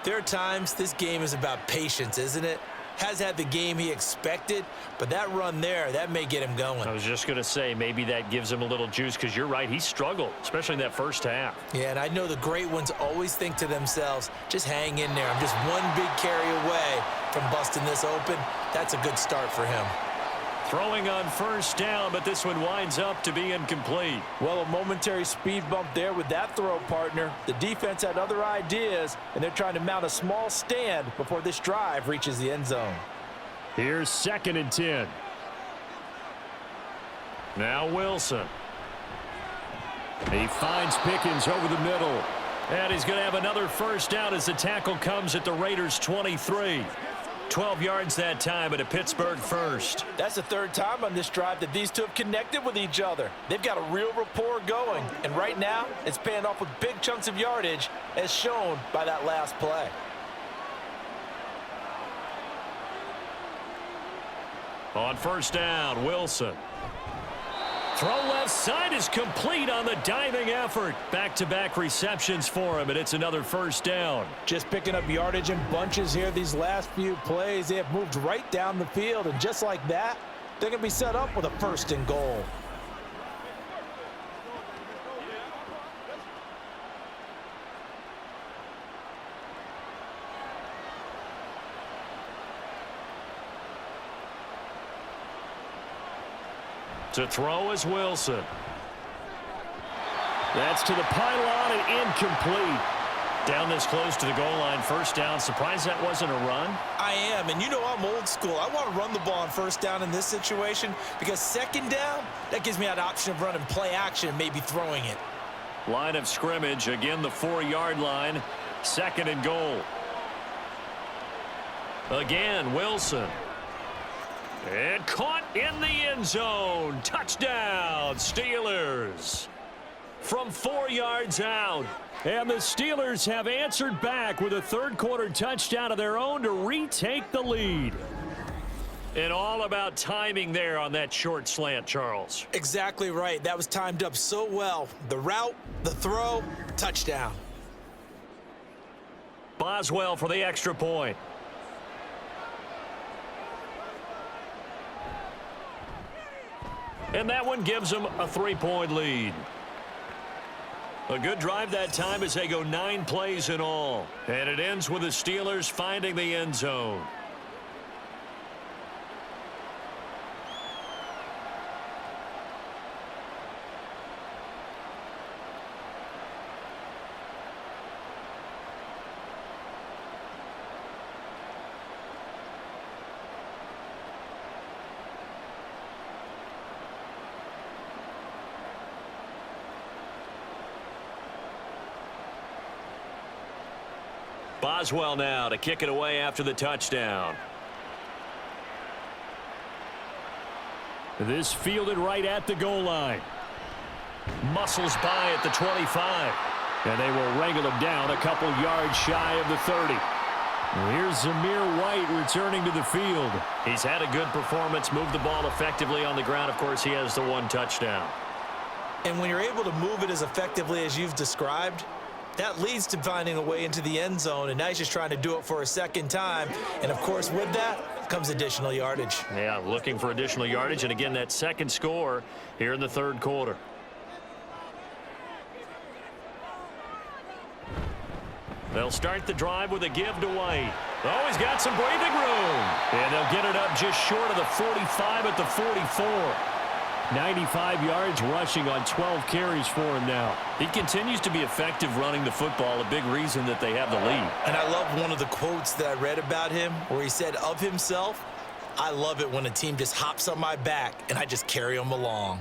there are times this game is about patience, isn't it? Has had the game he expected, but that run there, that may get him going. I was just going to say, maybe that gives him a little juice because you're right, he struggled, especially in that first half. Yeah, and I know the great ones always think to themselves, just hang in there. I'm just one big carry away from busting this open. That's a good start for him. Throwing on first down, but this one winds up to be incomplete. Well, a momentary speed bump there with that throw, partner. The defense had other ideas, and they're trying to mount a small stand before this drive reaches the end zone. Here's 2nd and 10. Now Wilson. He finds Pickens over the middle. And he's going to have another first down as the tackle comes at the Raiders' 23. 12 yards that time at a Pittsburgh first. That's the 3rd time on this drive that these two have connected with each other. They've got a real rapport going, and right now it's paying off with big chunks of yardage as shown by that last play. On first down, Wilson. Throw left side is complete on the diving effort. Back-to-back receptions for him, and it's another first down. Just picking up yardage in bunches here these last few plays. They have moved right down the field, and just like that, they're going to be set up with a 1st and goal. To throw is Wilson. That's to the pylon and incomplete. Down this close to the goal line, first down. Surprised that wasn't a run? I am, and you know I'm old school. I want to run the ball on first down in this situation because second down, that gives me that option of running play action and maybe throwing it. Line of scrimmage, again the 4-yard line. Second and goal. Again, Wilson. And caught in the end zone. Touchdown, Steelers. From 4 yards out. And the Steelers have answered back with a third-quarter touchdown of their own to retake the lead. And all about timing there on that short slant, Charles. Exactly right. That was timed up so well. The route, the throw, touchdown. Boswell for the extra point. And that one gives them a 3-point lead. A good drive that time as they go 9 plays in all. And it ends with the Steelers finding the end zone. Boswell now to kick it away after the touchdown. This fielded right at the goal line. Muscles by at the 25. And they will wrangle him down a couple yards shy of the 30. Here's Zamir White returning to the field. He's had a good performance, moved the ball effectively on the ground. Of course, he has the 1 touchdown. And when you're able to move it as effectively as you've described, that leads to finding a way into the end zone, and now he's just trying to do it for a second time. And, of course, with that comes additional yardage. Yeah, looking for additional yardage, and again, that second score here in the third quarter. They'll start the drive with a give to White. Oh, he's got some breathing room. And they'll get it up just short of the 45 at the 44. 95 yards rushing on 12 carries for him now. He continues to be effective running the football, a big reason that they have the lead. And I love one of the quotes that I read about him where he said of himself, I love it when a team just hops on my back and I just carry them along.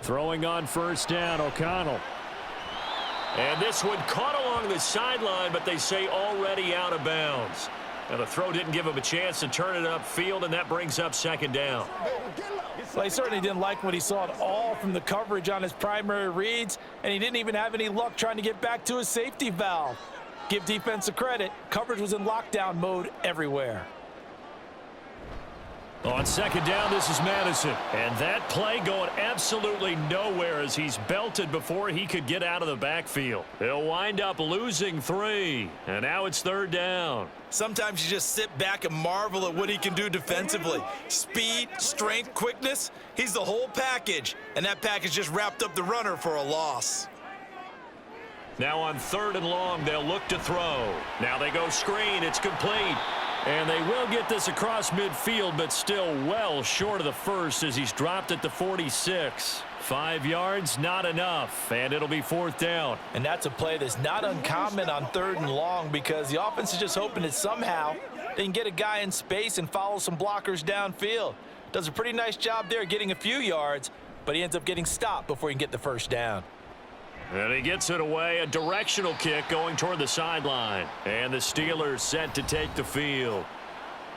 Throwing on first down, O'Connell. And this one caught along the sideline, but they say already out of bounds. And the throw didn't give him a chance to turn it upfield, and that brings up second down. Well, he certainly didn't like what he saw at all from the coverage on his primary reads, and he didn't even have any luck trying to get back to his safety valve. Give defense a credit. Coverage was in lockdown mode everywhere. On second down, this is Madison. And that play going absolutely nowhere as he's belted before he could get out of the backfield. They'll wind up losing 3. And now it's third down. Sometimes you just sit back and marvel at what he can do defensively. Speed, strength, quickness, he's the whole package. And that package just wrapped up the runner for a loss. Now on third and long, they'll look to throw. Now they go screen. It's complete. And they will get this across midfield, but still well short of the first as he's dropped at the 46. 5 yards, not enough, and it'll be fourth down. And that's a play that's not uncommon on third and long because the offense is just hoping that somehow they can get a guy in space and follow some blockers downfield. Does a pretty nice job there getting a few yards, but he ends up getting stopped before he can get the first down. And he gets it away, a directional kick going toward the sideline. And the Steelers set to take the field.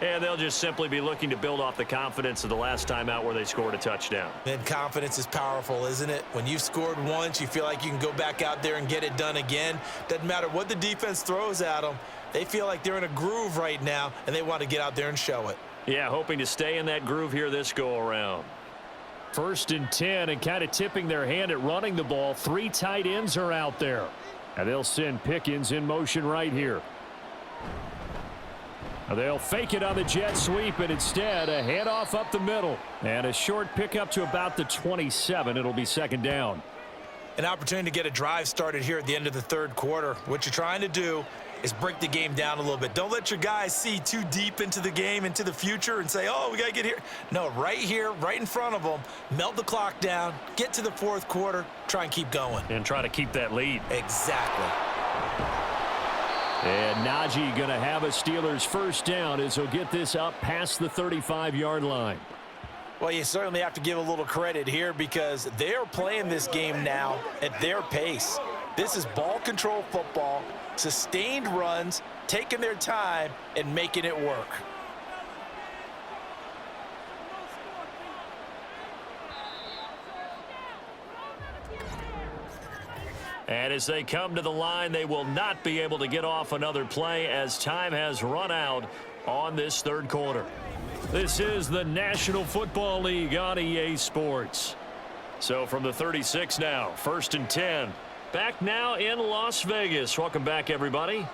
And they'll just simply be looking to build off the confidence of the last time out where they scored a touchdown. And confidence is powerful, isn't it? When you've scored once, you feel like you can go back out there and get it done again. Doesn't matter what the defense throws at them. They feel like they're in a groove right now, and they want to get out there and show it. Yeah, hoping to stay in that groove here this go-around. First and 10, and kind of tipping their hand at running the ball. 3 tight ends are out there. And they'll send Pickens in motion right here. They'll fake it on the jet sweep, and instead a handoff up the middle. And a short pickup to about the 27. It'll be second down. An opportunity to get a drive started here at the end of the third quarter. What you're trying to do is break the game down a little bit. Don't let your guys see too deep into the game, into the future, and say, oh, we got to get here. No, right here, right in front of them, melt the clock down, get to the fourth quarter, try and keep going. And try to keep that lead. Exactly. And Najee going to have a Steelers first down as he'll get this up past the 35-yard line. Well, you certainly have to give a little credit here because they're playing this game now at their pace. This is ball control football, sustained runs, taking their time and making it work. And as they come to the line, they will not be able to get off another play as time has run out on this third quarter. This is the National Football League on EA Sports. So from the 36 now, 1st and 10. Back now in Las Vegas. Welcome back, everybody.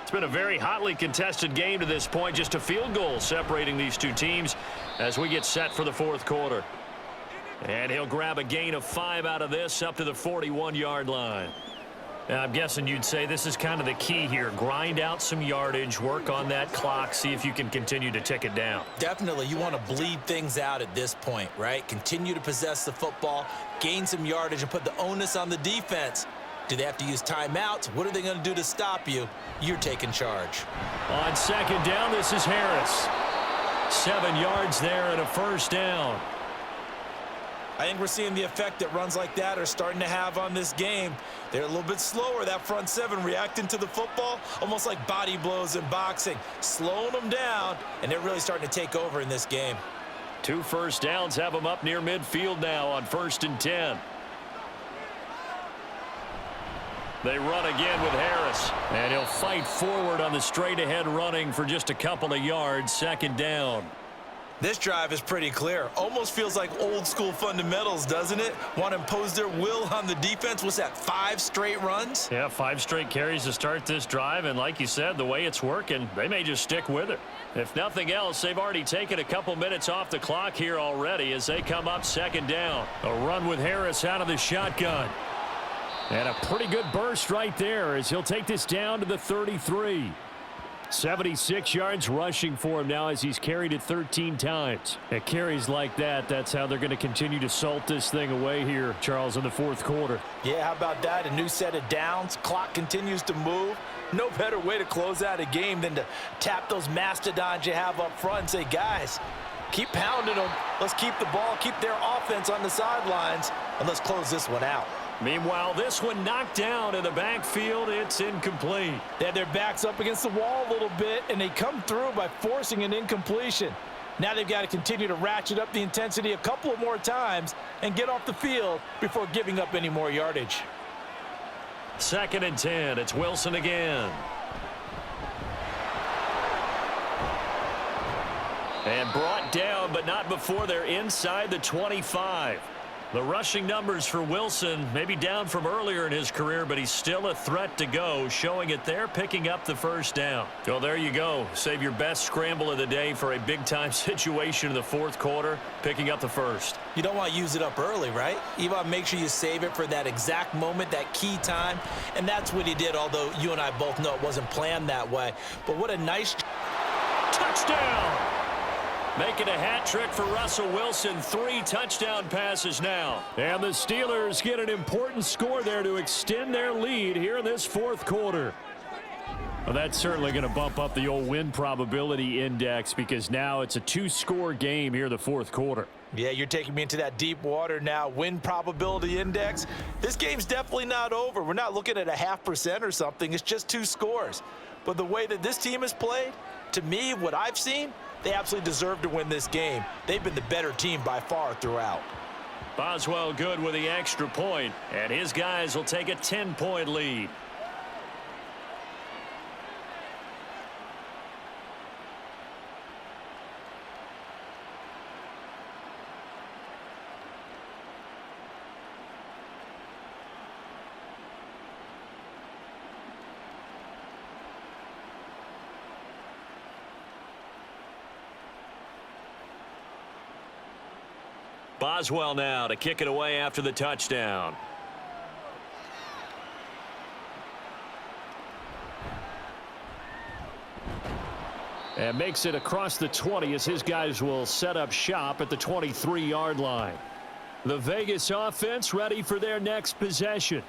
It's been a very hotly contested game to this point. Just a field goal separating these two teams as we get set for the fourth quarter. And he'll grab a gain of 5 out of this up to the 41-yard line. Now, I'm guessing you'd say this is kind of the key here. Grind out some yardage, work on that clock, see if you can continue to tick it down. Definitely, you want to bleed things out at this point, right? Continue to possess the football, gain some yardage, and put the onus on the defense. Do they have to use timeouts? What are they going to do to stop you? You're taking charge. On second down, this is Harris. 7 yards there and a first down. I think we're seeing the effect that runs like that are starting to have on this game. They're a little bit slower, that front seven, reacting to the football, almost like body blows in boxing, slowing them down, and they're really starting to take over in this game. 2 first downs have them up near midfield now on 1st and 10. They run again with Harris. And he'll fight forward on the straight-ahead running for just a couple of yards, 2nd down. This drive is pretty clear. Almost feels like old school fundamentals, doesn't it? Want to impose their will on the defense. What's that, 5 straight runs? Yeah, 5 straight carries to start this drive. And like you said, the way it's working, they may just stick with it. If nothing else, they've already taken a couple minutes off the clock here already as they come up 2nd down. A run with Harris out of the shotgun. And a pretty good burst right there as he'll take this down to the 33. 76 yards rushing for him now as he's carried it 13 times. At carries like that, that's how they're going to continue to salt this thing away here, Charles, in the fourth quarter. Yeah, how about that? A new set of downs. Clock continues to move. No better way to close out a game than to tap those mastodons you have up front and say, guys, keep pounding them. Let's keep the ball, keep their offense on the sidelines, and let's close this one out. Meanwhile, this one knocked down in the backfield. It's incomplete. They had their backs up against the wall a little bit, and they come through by forcing an incompletion. Now they've got to continue to ratchet up the intensity a couple of more times and get off the field before giving up any more yardage. 2nd and 10. It's Wilson again. And brought down, but not before they're inside the 25. The rushing numbers for Wilson maybe down from earlier in his career, but he's still a threat to go, showing it there, picking up the first down. So there you go. Save your best scramble of the day for a big-time situation in the fourth quarter, picking up the first. You don't want to use it up early, right? You want to make sure you save it for that exact moment, that key time, and that's what he did, although you and I both know it wasn't planned that way. But what a nice touchdown! Making a hat trick for Russell Wilson. 3 touchdown passes now. And the Steelers get an important score there to extend their lead here in this fourth quarter. Well, that's certainly going to bump up the old win probability index because now it's a 2-score game here in the fourth quarter. Yeah, you're taking me into that deep water now. Win probability index. This game's definitely not over. We're not looking at a 0.5% or something. It's just 2 scores. But the way that this team has played, to me, what I've seen, they absolutely deserve to win this game. They've been the better team by far throughout. Boswell good with the extra point, and his guys will take a 10-point lead. Boswell now to kick it away after the touchdown. And makes it across the 20 as his guys will set up shop at the 23-yard line. The Vegas offense ready for their next possession.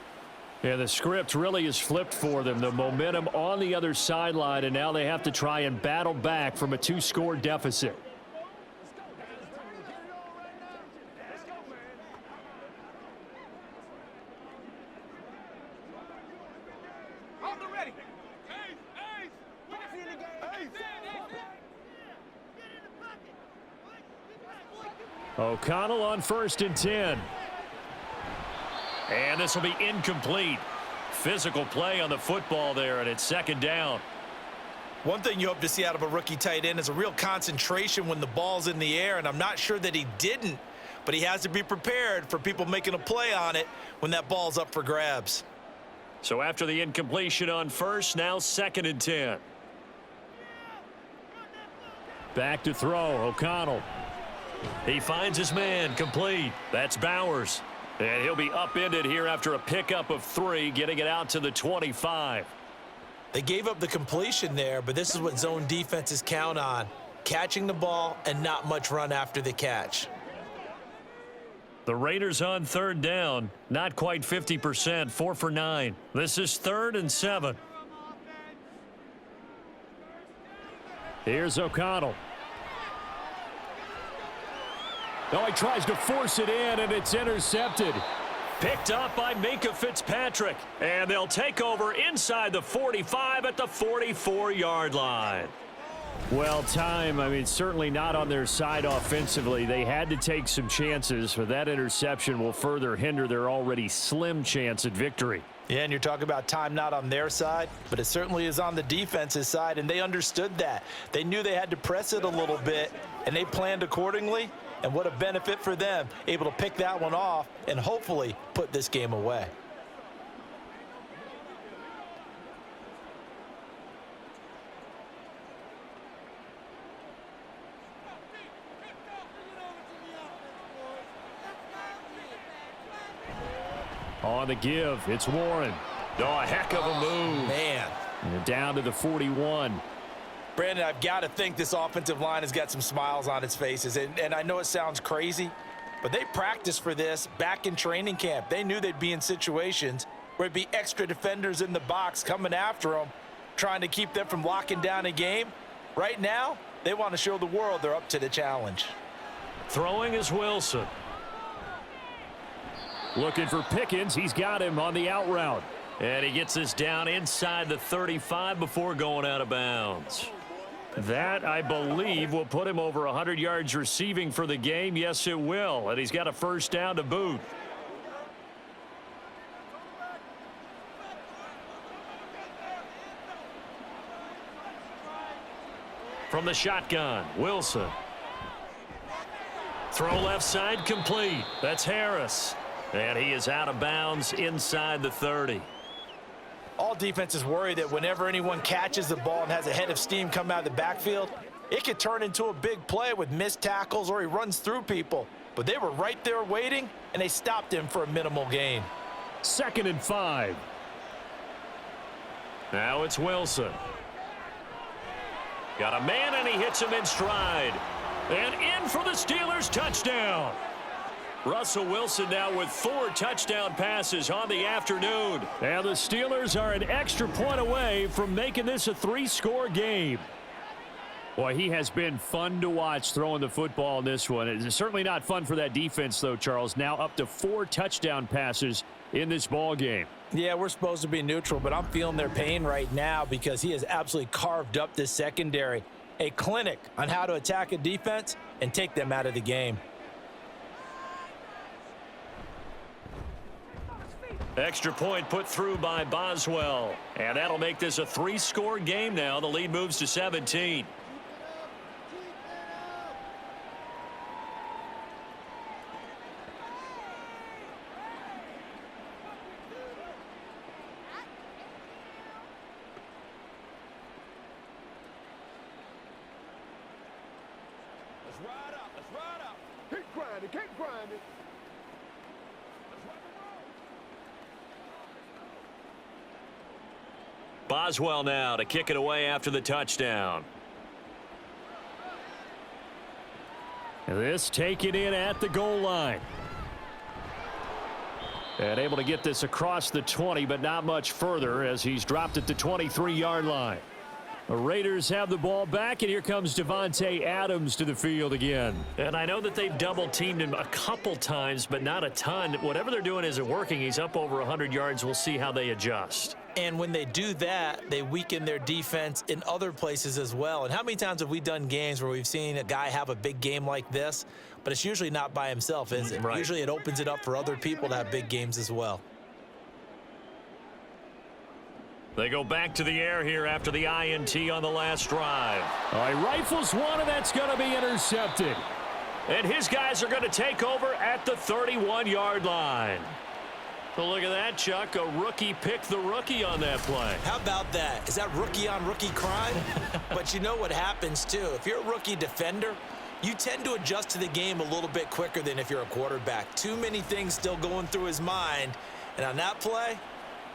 And the script really is flipped for them. The momentum on the other sideline, and now they have to try and battle back from a 2-score deficit. O'Connell on 1st and 10. And this will be incomplete. Physical play on the football there, and it's 2nd down. One thing you hope to see out of a rookie tight end is a real concentration when the ball's in the air, and I'm not sure that he didn't, but he has to be prepared for people making a play on it when that ball's up for grabs. So after the incompletion on 1st, now 2nd and 10. Back to throw, O'Connell. He finds his man, complete. That's Bowers. And he'll be upended here after a pickup of 3, getting it out to the 25. They gave up the completion there, but this is what zone defenses count on. Catching the ball and not much run after the catch. The Raiders on 3rd down. Not quite 50%, 4 for 9. This is 3rd and 7. Here's O'Connell. Oh, he tries to force it in, and it's intercepted. Picked up by Minkah Fitzpatrick. And they'll take over inside the 45 at the 44-yard line. Well, time, I mean, certainly not on their side offensively. They had to take some chances, but that interception will further hinder their already slim chance at victory. Yeah, and you're talking about time not on their side, but it certainly is on the defense's side, and they understood that. They knew they had to press it a little bit, and they planned accordingly. And what a benefit for them, able to pick that one off and hopefully put this game away. On the give, it's Warren. Oh, a heck of a move. Man. And down to the 41. Brandon, I've got to think this offensive line has got some smiles on its faces. And I know it sounds crazy, but they practiced for this back in training camp. They knew they'd be in situations where it'd be extra defenders in the box coming after them, trying to keep them from locking down a game. Right now, they want to show the world they're up to the challenge. Throwing is Wilson. Looking for Pickens. He's got him on the out route. And he gets this down inside the 35 before going out of bounds. That, I believe, will put him over 100 yards receiving for the game. Yes, it will. And he's got a 1st down to boot. From the shotgun, Wilson. Throw left side, complete. That's Harris. And he is out of bounds inside the 30. All defenses worry that whenever anyone catches the ball and has a head of steam come out of the backfield, it could turn into a big play with missed tackles or he runs through people. But they were right there waiting, and they stopped him for a minimal gain. 2nd and 5. Now it's Wilson. Got a man, and he hits him in stride. And in for the Steelers touchdown. Russell Wilson now with 4 touchdown passes on the afternoon. And the Steelers are an extra point away from making this a 3-score game. Boy, he has been fun to watch throwing the football in this one. It's certainly not fun for that defense, though, Charles. Now up to 4 touchdown passes in this ball game. Yeah, we're supposed to be neutral, but I'm feeling their pain right now because he has absolutely carved up this secondary. A clinic on how to attack a defense and take them out of the game. Extra point put through by Boswell. And that'll make this a 3-score game now. The lead moves to 17. Let's ride up. Let's ride up. Keep grinding. Keep grinding. Boswell now to kick it away after the touchdown. This taken in at the goal line. And able to get this across the 20, but not much further as he's dropped it to 23-yard line. The Raiders have the ball back, and here comes Devontae Adams to the field again. And I know that they've double-teamed him a couple times, but not a ton. Whatever they're doing isn't working. He's up over 100 yards. We'll see how they adjust. And when they do that, they weaken their defense in other places as well. And how many times have we done games where we've seen a guy have a big game like this, but it's usually not by himself, is it? Right. Usually it opens it up for other people to have big games as well. They go back to the air here after the INT on the last drive. All right, rifles one, and that's going to be intercepted. And his guys are going to take over at the 31-yard line. So look at that, Chuck. A rookie picked the rookie on that play. How about that? Is that rookie-on-rookie crime? But you know what happens, too. If you're a rookie defender, you tend to adjust to the game a little bit quicker than if you're a quarterback. Too many things still going through his mind. And on that play,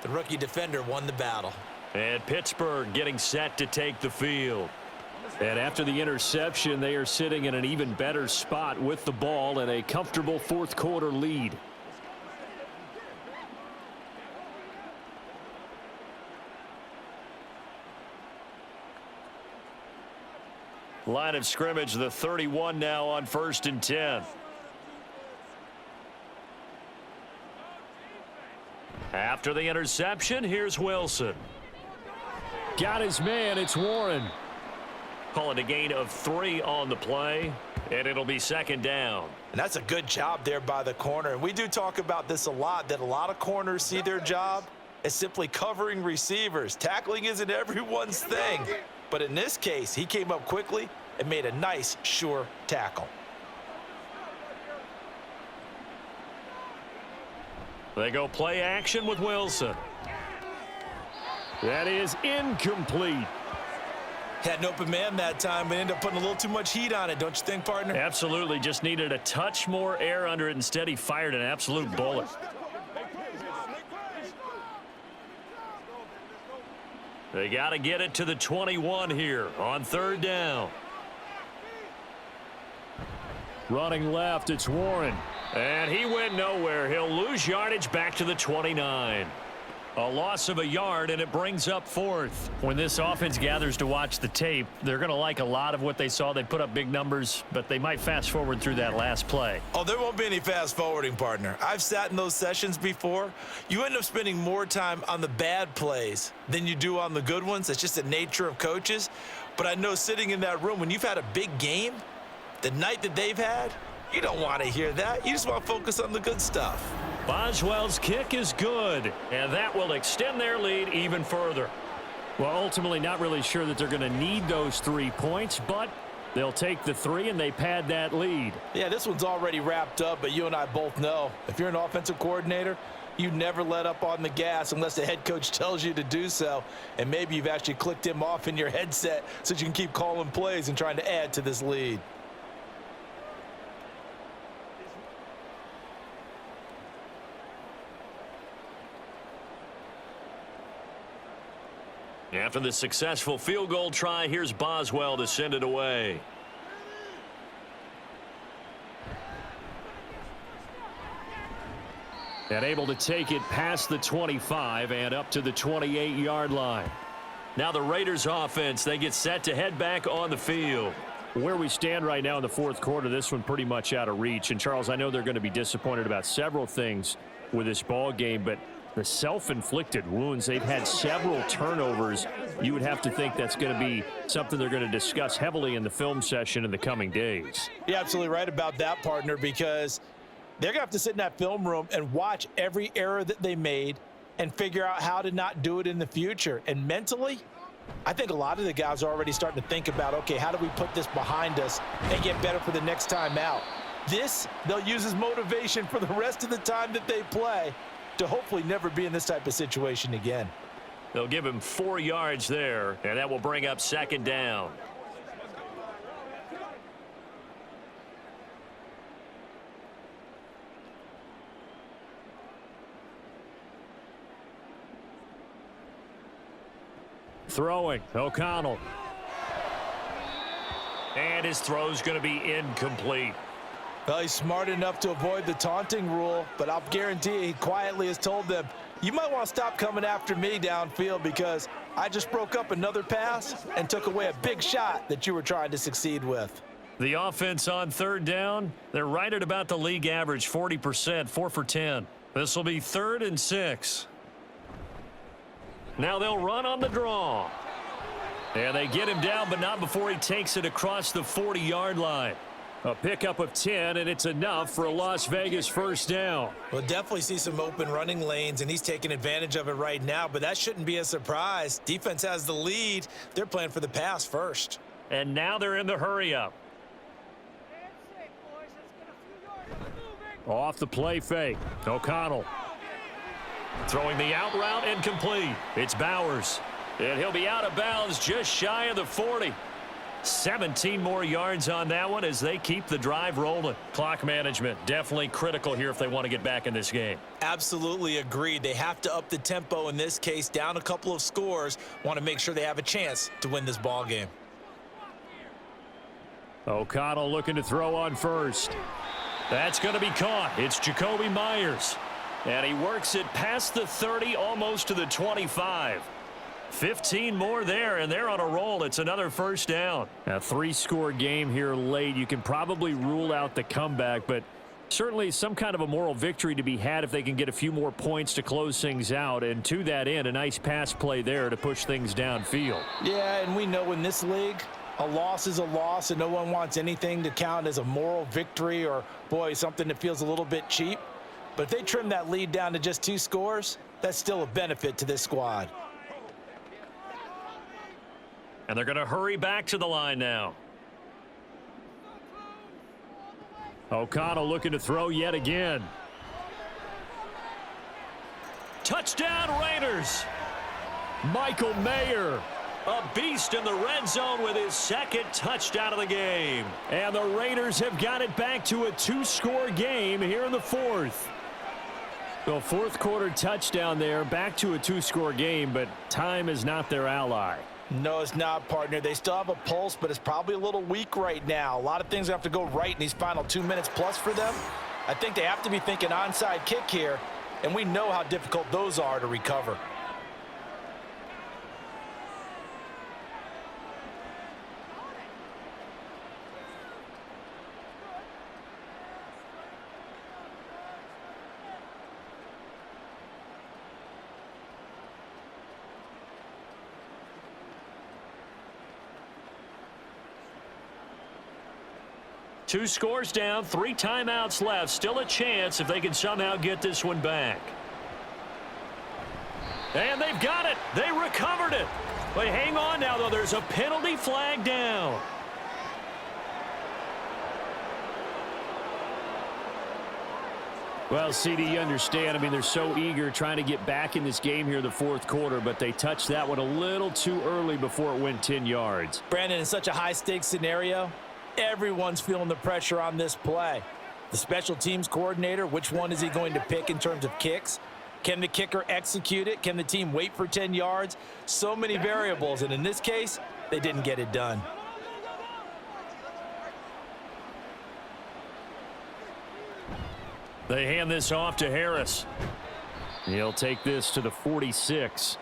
the rookie defender won the battle. And Pittsburgh getting set to take the field. And after the interception, they are sitting in an even better spot with the ball and a comfortable fourth-quarter lead. Line of scrimmage, the 31 now on 1st and 10. After the interception, here's Wilson. Got his man, it's Warren. Calling a gain of 3 on the play, and it'll be 2nd down. And that's a good job there by the corner. And we do talk about this a lot, that a lot of corners see their job as simply covering receivers. Tackling isn't everyone's thing. But in this case, he came up quickly and made a nice, sure tackle. They go play action with Wilson. That is incomplete. Had an open man that time, but ended up putting a little too much heat on it, don't you think, partner? Absolutely, just needed a touch more air under it. Instead, he fired an absolute bullet. They got to get it to the 21 here on 3rd down. Running left, it's Warren. And he went nowhere. He'll lose yardage back to the 29. A loss of a yard, and it brings up 4th. When this offense gathers to watch the tape, they're going to like a lot of what they saw. They put up big numbers, but they might fast forward through that last play. Oh, there won't be any fast forwarding, partner. I've sat in those sessions before. You end up spending more time on the bad plays than you do on the good ones. It's just the nature of coaches. But I know sitting in that room, when you've had a big game, the night that they've had, you don't want to hear that. You just want to focus on the good stuff. Boswell's kick is good, and that will extend their lead even further. Well, ultimately not really sure that they're going to need those 3 points, but they'll take the 3 and they pad that lead. Yeah, this one's already wrapped up, but you and I both know if you're an offensive coordinator, you never let up on the gas unless the head coach tells you to do so, and maybe you've actually clicked him off in your headset so you can keep calling plays and trying to add to this lead. After the successful field goal try, here's Boswell to send it away. And able to take it past the 25 and up to the 28-yard line. Now the Raiders offense, they get set to head back on the field. Where we stand right now in the fourth quarter, this one pretty much out of reach. And, Charles, I know they're going to be disappointed about several things with this ball game, but the self-inflicted wounds, they've had several turnovers. You would have to think that's going to be something they're going to discuss heavily in the film session in the coming days. You're absolutely right about that, partner, because they're going to have to sit in that film room and watch every error that they made and figure out how to not do it in the future. And mentally, I think a lot of the guys are already starting to think about, okay, how do we put this behind us and get better for the next time out? This, they'll use as motivation for the rest of the time that they play to hopefully never be in this type of situation again. They'll give him 4 yards there, and that will bring up 2nd down. Throwing, O'Connell. And his throw's going to be incomplete. Well, he's smart enough to avoid the taunting rule, but I'll guarantee he quietly has told them, you might want to stop coming after me downfield because I just broke up another pass and took away a big shot that you were trying to succeed with. The offense on third down, they're right at about the league average, 40%, 4 for 10. This will be 3rd and 6. Now they'll run on the draw. And they get him down, but not before he takes it across the 40-yard line. A pickup of 10, and it's enough for a Las Vegas first down. We'll definitely see some open running lanes, and he's taking advantage of it right now, but that shouldn't be a surprise. Defense has the lead. They're playing for the pass first. And now they're in the hurry-up. Off the play fake. O'Connell. Throwing the out route incomplete. It's Bowers. And he'll be out of bounds just shy of the 40. 17 more yards on that one as they keep the drive rolling. Clock management definitely critical here if they want to get back in this game. Absolutely agreed. They have to up the tempo in this case, down a couple of scores. Want to make sure they have a chance to win this ball game. O'Connell looking to throw on first. That's going to be caught. It's Jacoby Myers. And he works it past the 30, almost to the 25. 15 more there, and they're on a roll. It's another first down. A 3-score game here late. You can probably rule out the comeback, but certainly some kind of a moral victory to be had if they can get a few more points to close things out. And to that end, a nice pass play there to push things downfield. Yeah, and we know in this league, a loss is a loss, and no one wants anything to count as a moral victory or, boy, something that feels a little bit cheap. But if they trim that lead down to just 2 scores, that's still a benefit to this squad. And they're going to hurry back to the line now. O'Connell looking to throw yet again. Touchdown Raiders. Michael Mayer. A beast in the red zone with his 2nd touchdown of the game. And the Raiders have got it back to a 2-score game here in the 4th. Well, 4th quarter touchdown there, back to a 2-score game, but time is not their ally. No, it's not, partner. They still have a pulse, but it's probably a little weak right now. A lot of things have to go right in these final 2 minutes plus for them. I think they have to be thinking onside kick here, and we know how difficult those are to recover. Two scores down, 3 timeouts left. Still a chance if they can somehow get this one back. And they've got it. They recovered it. But hang on now, though. There's a penalty flag down. Well, CD, you understand. I mean, they're so eager trying to get back in this game here in the 4th quarter, but they touched that one a little too early before it went 10 yards. Brandon, in such a high-stakes scenario, everyone's feeling the pressure on this play. The special teams coordinator, which one is he going to pick in terms of kicks? Can the kicker execute it? Can the team wait for 10 yards? So many variables, and in this case, they didn't get it done. They hand this off to Harris. He'll take this to the 46.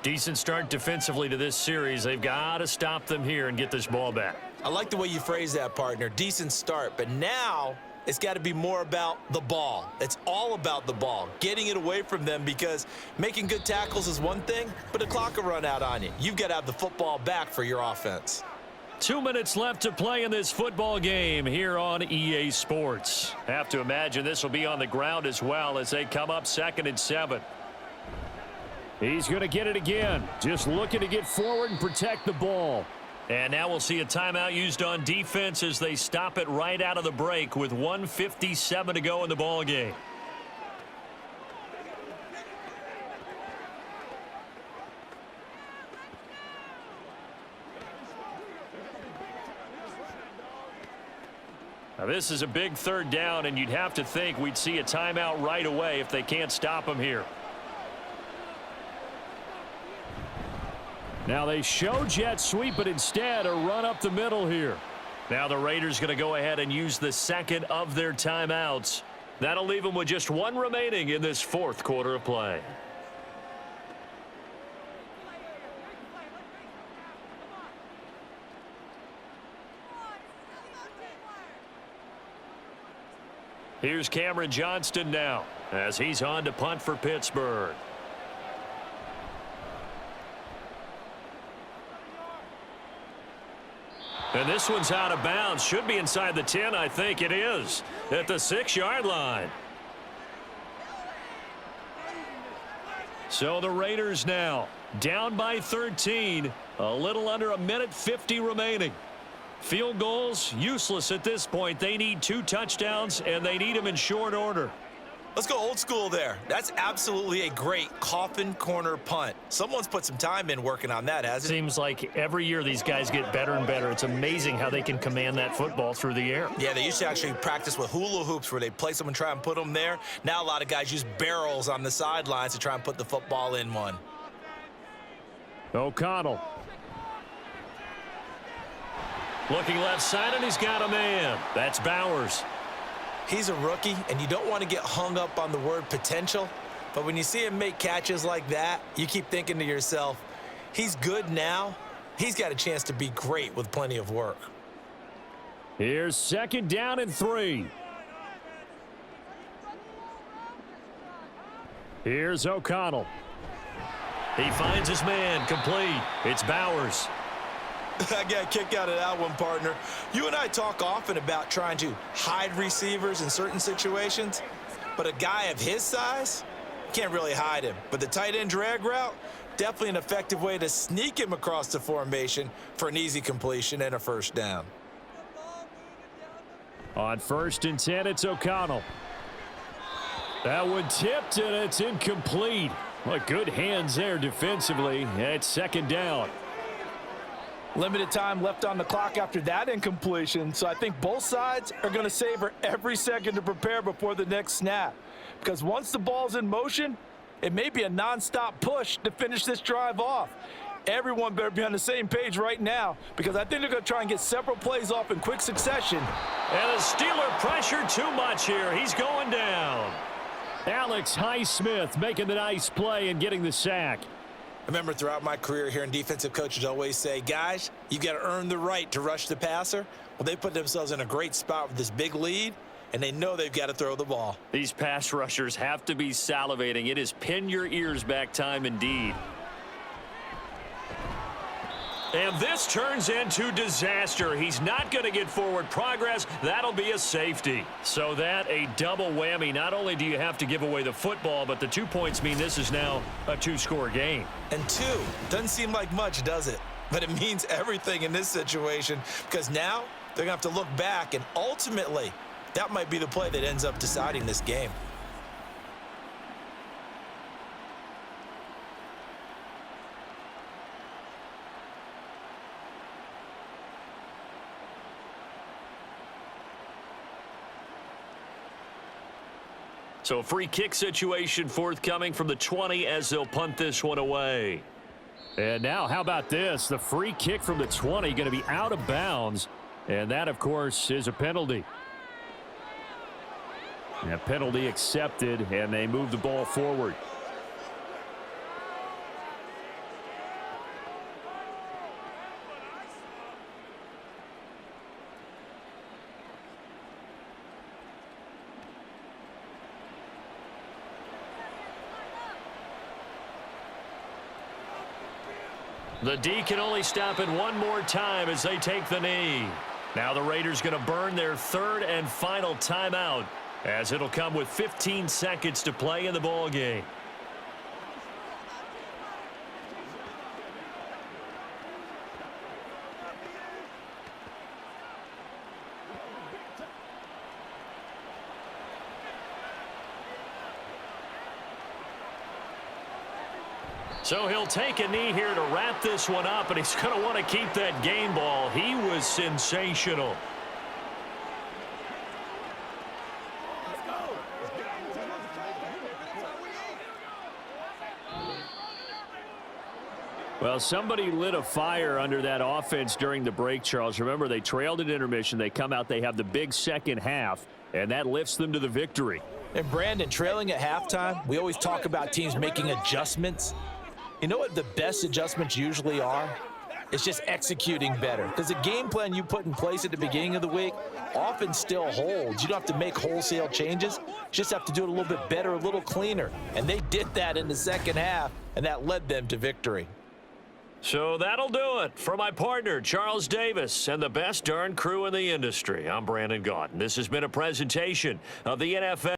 Decent start defensively to this series. They've got to stop them here and get this ball back. I like the way you phrase that, partner. Decent start, but now it's got to be more about the ball. It's all about the ball, getting it away from them, because making good tackles is one thing, but the clock will run out on you. You've got to have the football back for your offense. 2 minutes left to play in this football game here on EA Sports. Have to imagine this will be on the ground as well as they come up 2nd and 7. He's going to get it again. Just looking to get forward and protect the ball. And now we'll see a timeout used on defense as they stop it right out of the break with 1:57 to go in the ball game. Now this is a big 3rd down, and you'd have to think we'd see a timeout right away if they can't stop them here. Now they show jet sweep, but instead a run up the middle here. Now the Raiders going to go ahead and use the second of their timeouts. That'll leave them with just one remaining in this fourth quarter of play. Here's Cameron Johnston now as he's on to punt for Pittsburgh. And this one's out of bounds. Should be inside the 10, I think it is, at the 6-yard line. So the Raiders now down by 13, a little under a minute 50 remaining. Field goals, useless at this point. They need 2 touchdowns, and they need them in short order. Let's go old school there. That's absolutely a great coffin corner punt. Someone's put some time in working on that, hasn't it? Seems like every year these guys get better and better. It's amazing how they can command that football through the air. Yeah, they used to actually practice with hula hoops where they place them and try and put them there. Now a lot of guys use barrels on the sidelines to try and put the football in one. O'Connell. Looking left side, and he's got a man. That's Bowers. He's a rookie, and you don't want to get hung up on the word potential, but when you see him make catches like that, you keep thinking to yourself, he's good now. He's got a chance to be great with plenty of work. Here's 2nd down and 3. Here's O'Connell. He finds his man, complete. It's Bowers. I got a kick out of that one, partner. You and I talk often about trying to hide receivers in certain situations, but a guy of his size, can't really hide him. But the tight end drag route, definitely an effective way to sneak him across the formation for an easy completion and a first down. On 1st and 10, it's O'Connell. That one tipped, and it's incomplete. Well, good hands there defensively. It's 2nd down. Limited time left on the clock after that incompletion, so I think both sides are going to savor every second to prepare before the next snap. Because once the ball's in motion, it may be a nonstop push to finish this drive off. Everyone better be on the same page right now, because I think they're going to try and get several plays off in quick succession. And the Steeler pressure too much here. He's going down. Alex Highsmith making the nice play and getting the sack. I remember throughout my career hearing defensive coaches always say, guys, you got to earn the right to rush the passer. Well, they put themselves in a great spot with this big lead, and they know they've got to throw the ball. These pass rushers have to be salivating. It is pin your ears back time indeed. And this turns into disaster. He's not going to get forward progress. That'll be a safety. So that a double whammy. Not only do you have to give away the football, but the 2 points mean this is now a 2-score game. And 2 doesn't seem like much, does it? But it means everything in this situation, because now they're going to have to look back, and ultimately that might be the play that ends up deciding this game. So a free kick situation forthcoming from the 20 as they'll punt this one away. And now, how about this? The free kick from the 20 going to be out of bounds. And that, of course, is a penalty. And a penalty accepted, and they move the ball forward. The D can only stop it one more time as they take the knee. Now the Raiders going to burn their 3rd and final timeout, as it'll come with 15 seconds to play in the ball game. So he'll take a knee here to wrap this one up, and he's going to want to keep that game ball. He was sensational. Well, somebody lit a fire under that offense during the break, Charles. Remember, they trailed at intermission. They come out, they have the big second half, and that lifts them to the victory. And Brandon, trailing at halftime, we always talk about teams making adjustments. You know what the best adjustments usually are? It's just executing better. Because the game plan you put in place at the beginning of the week often still holds. You don't have to make wholesale changes. You just have to do it a little bit better, a little cleaner. And they did that in the second half, and that led them to victory. So that'll do it for my partner, Charles Davis, and the best darn crew in the industry. I'm Brandon Gaudin. This has been a presentation of the NFL.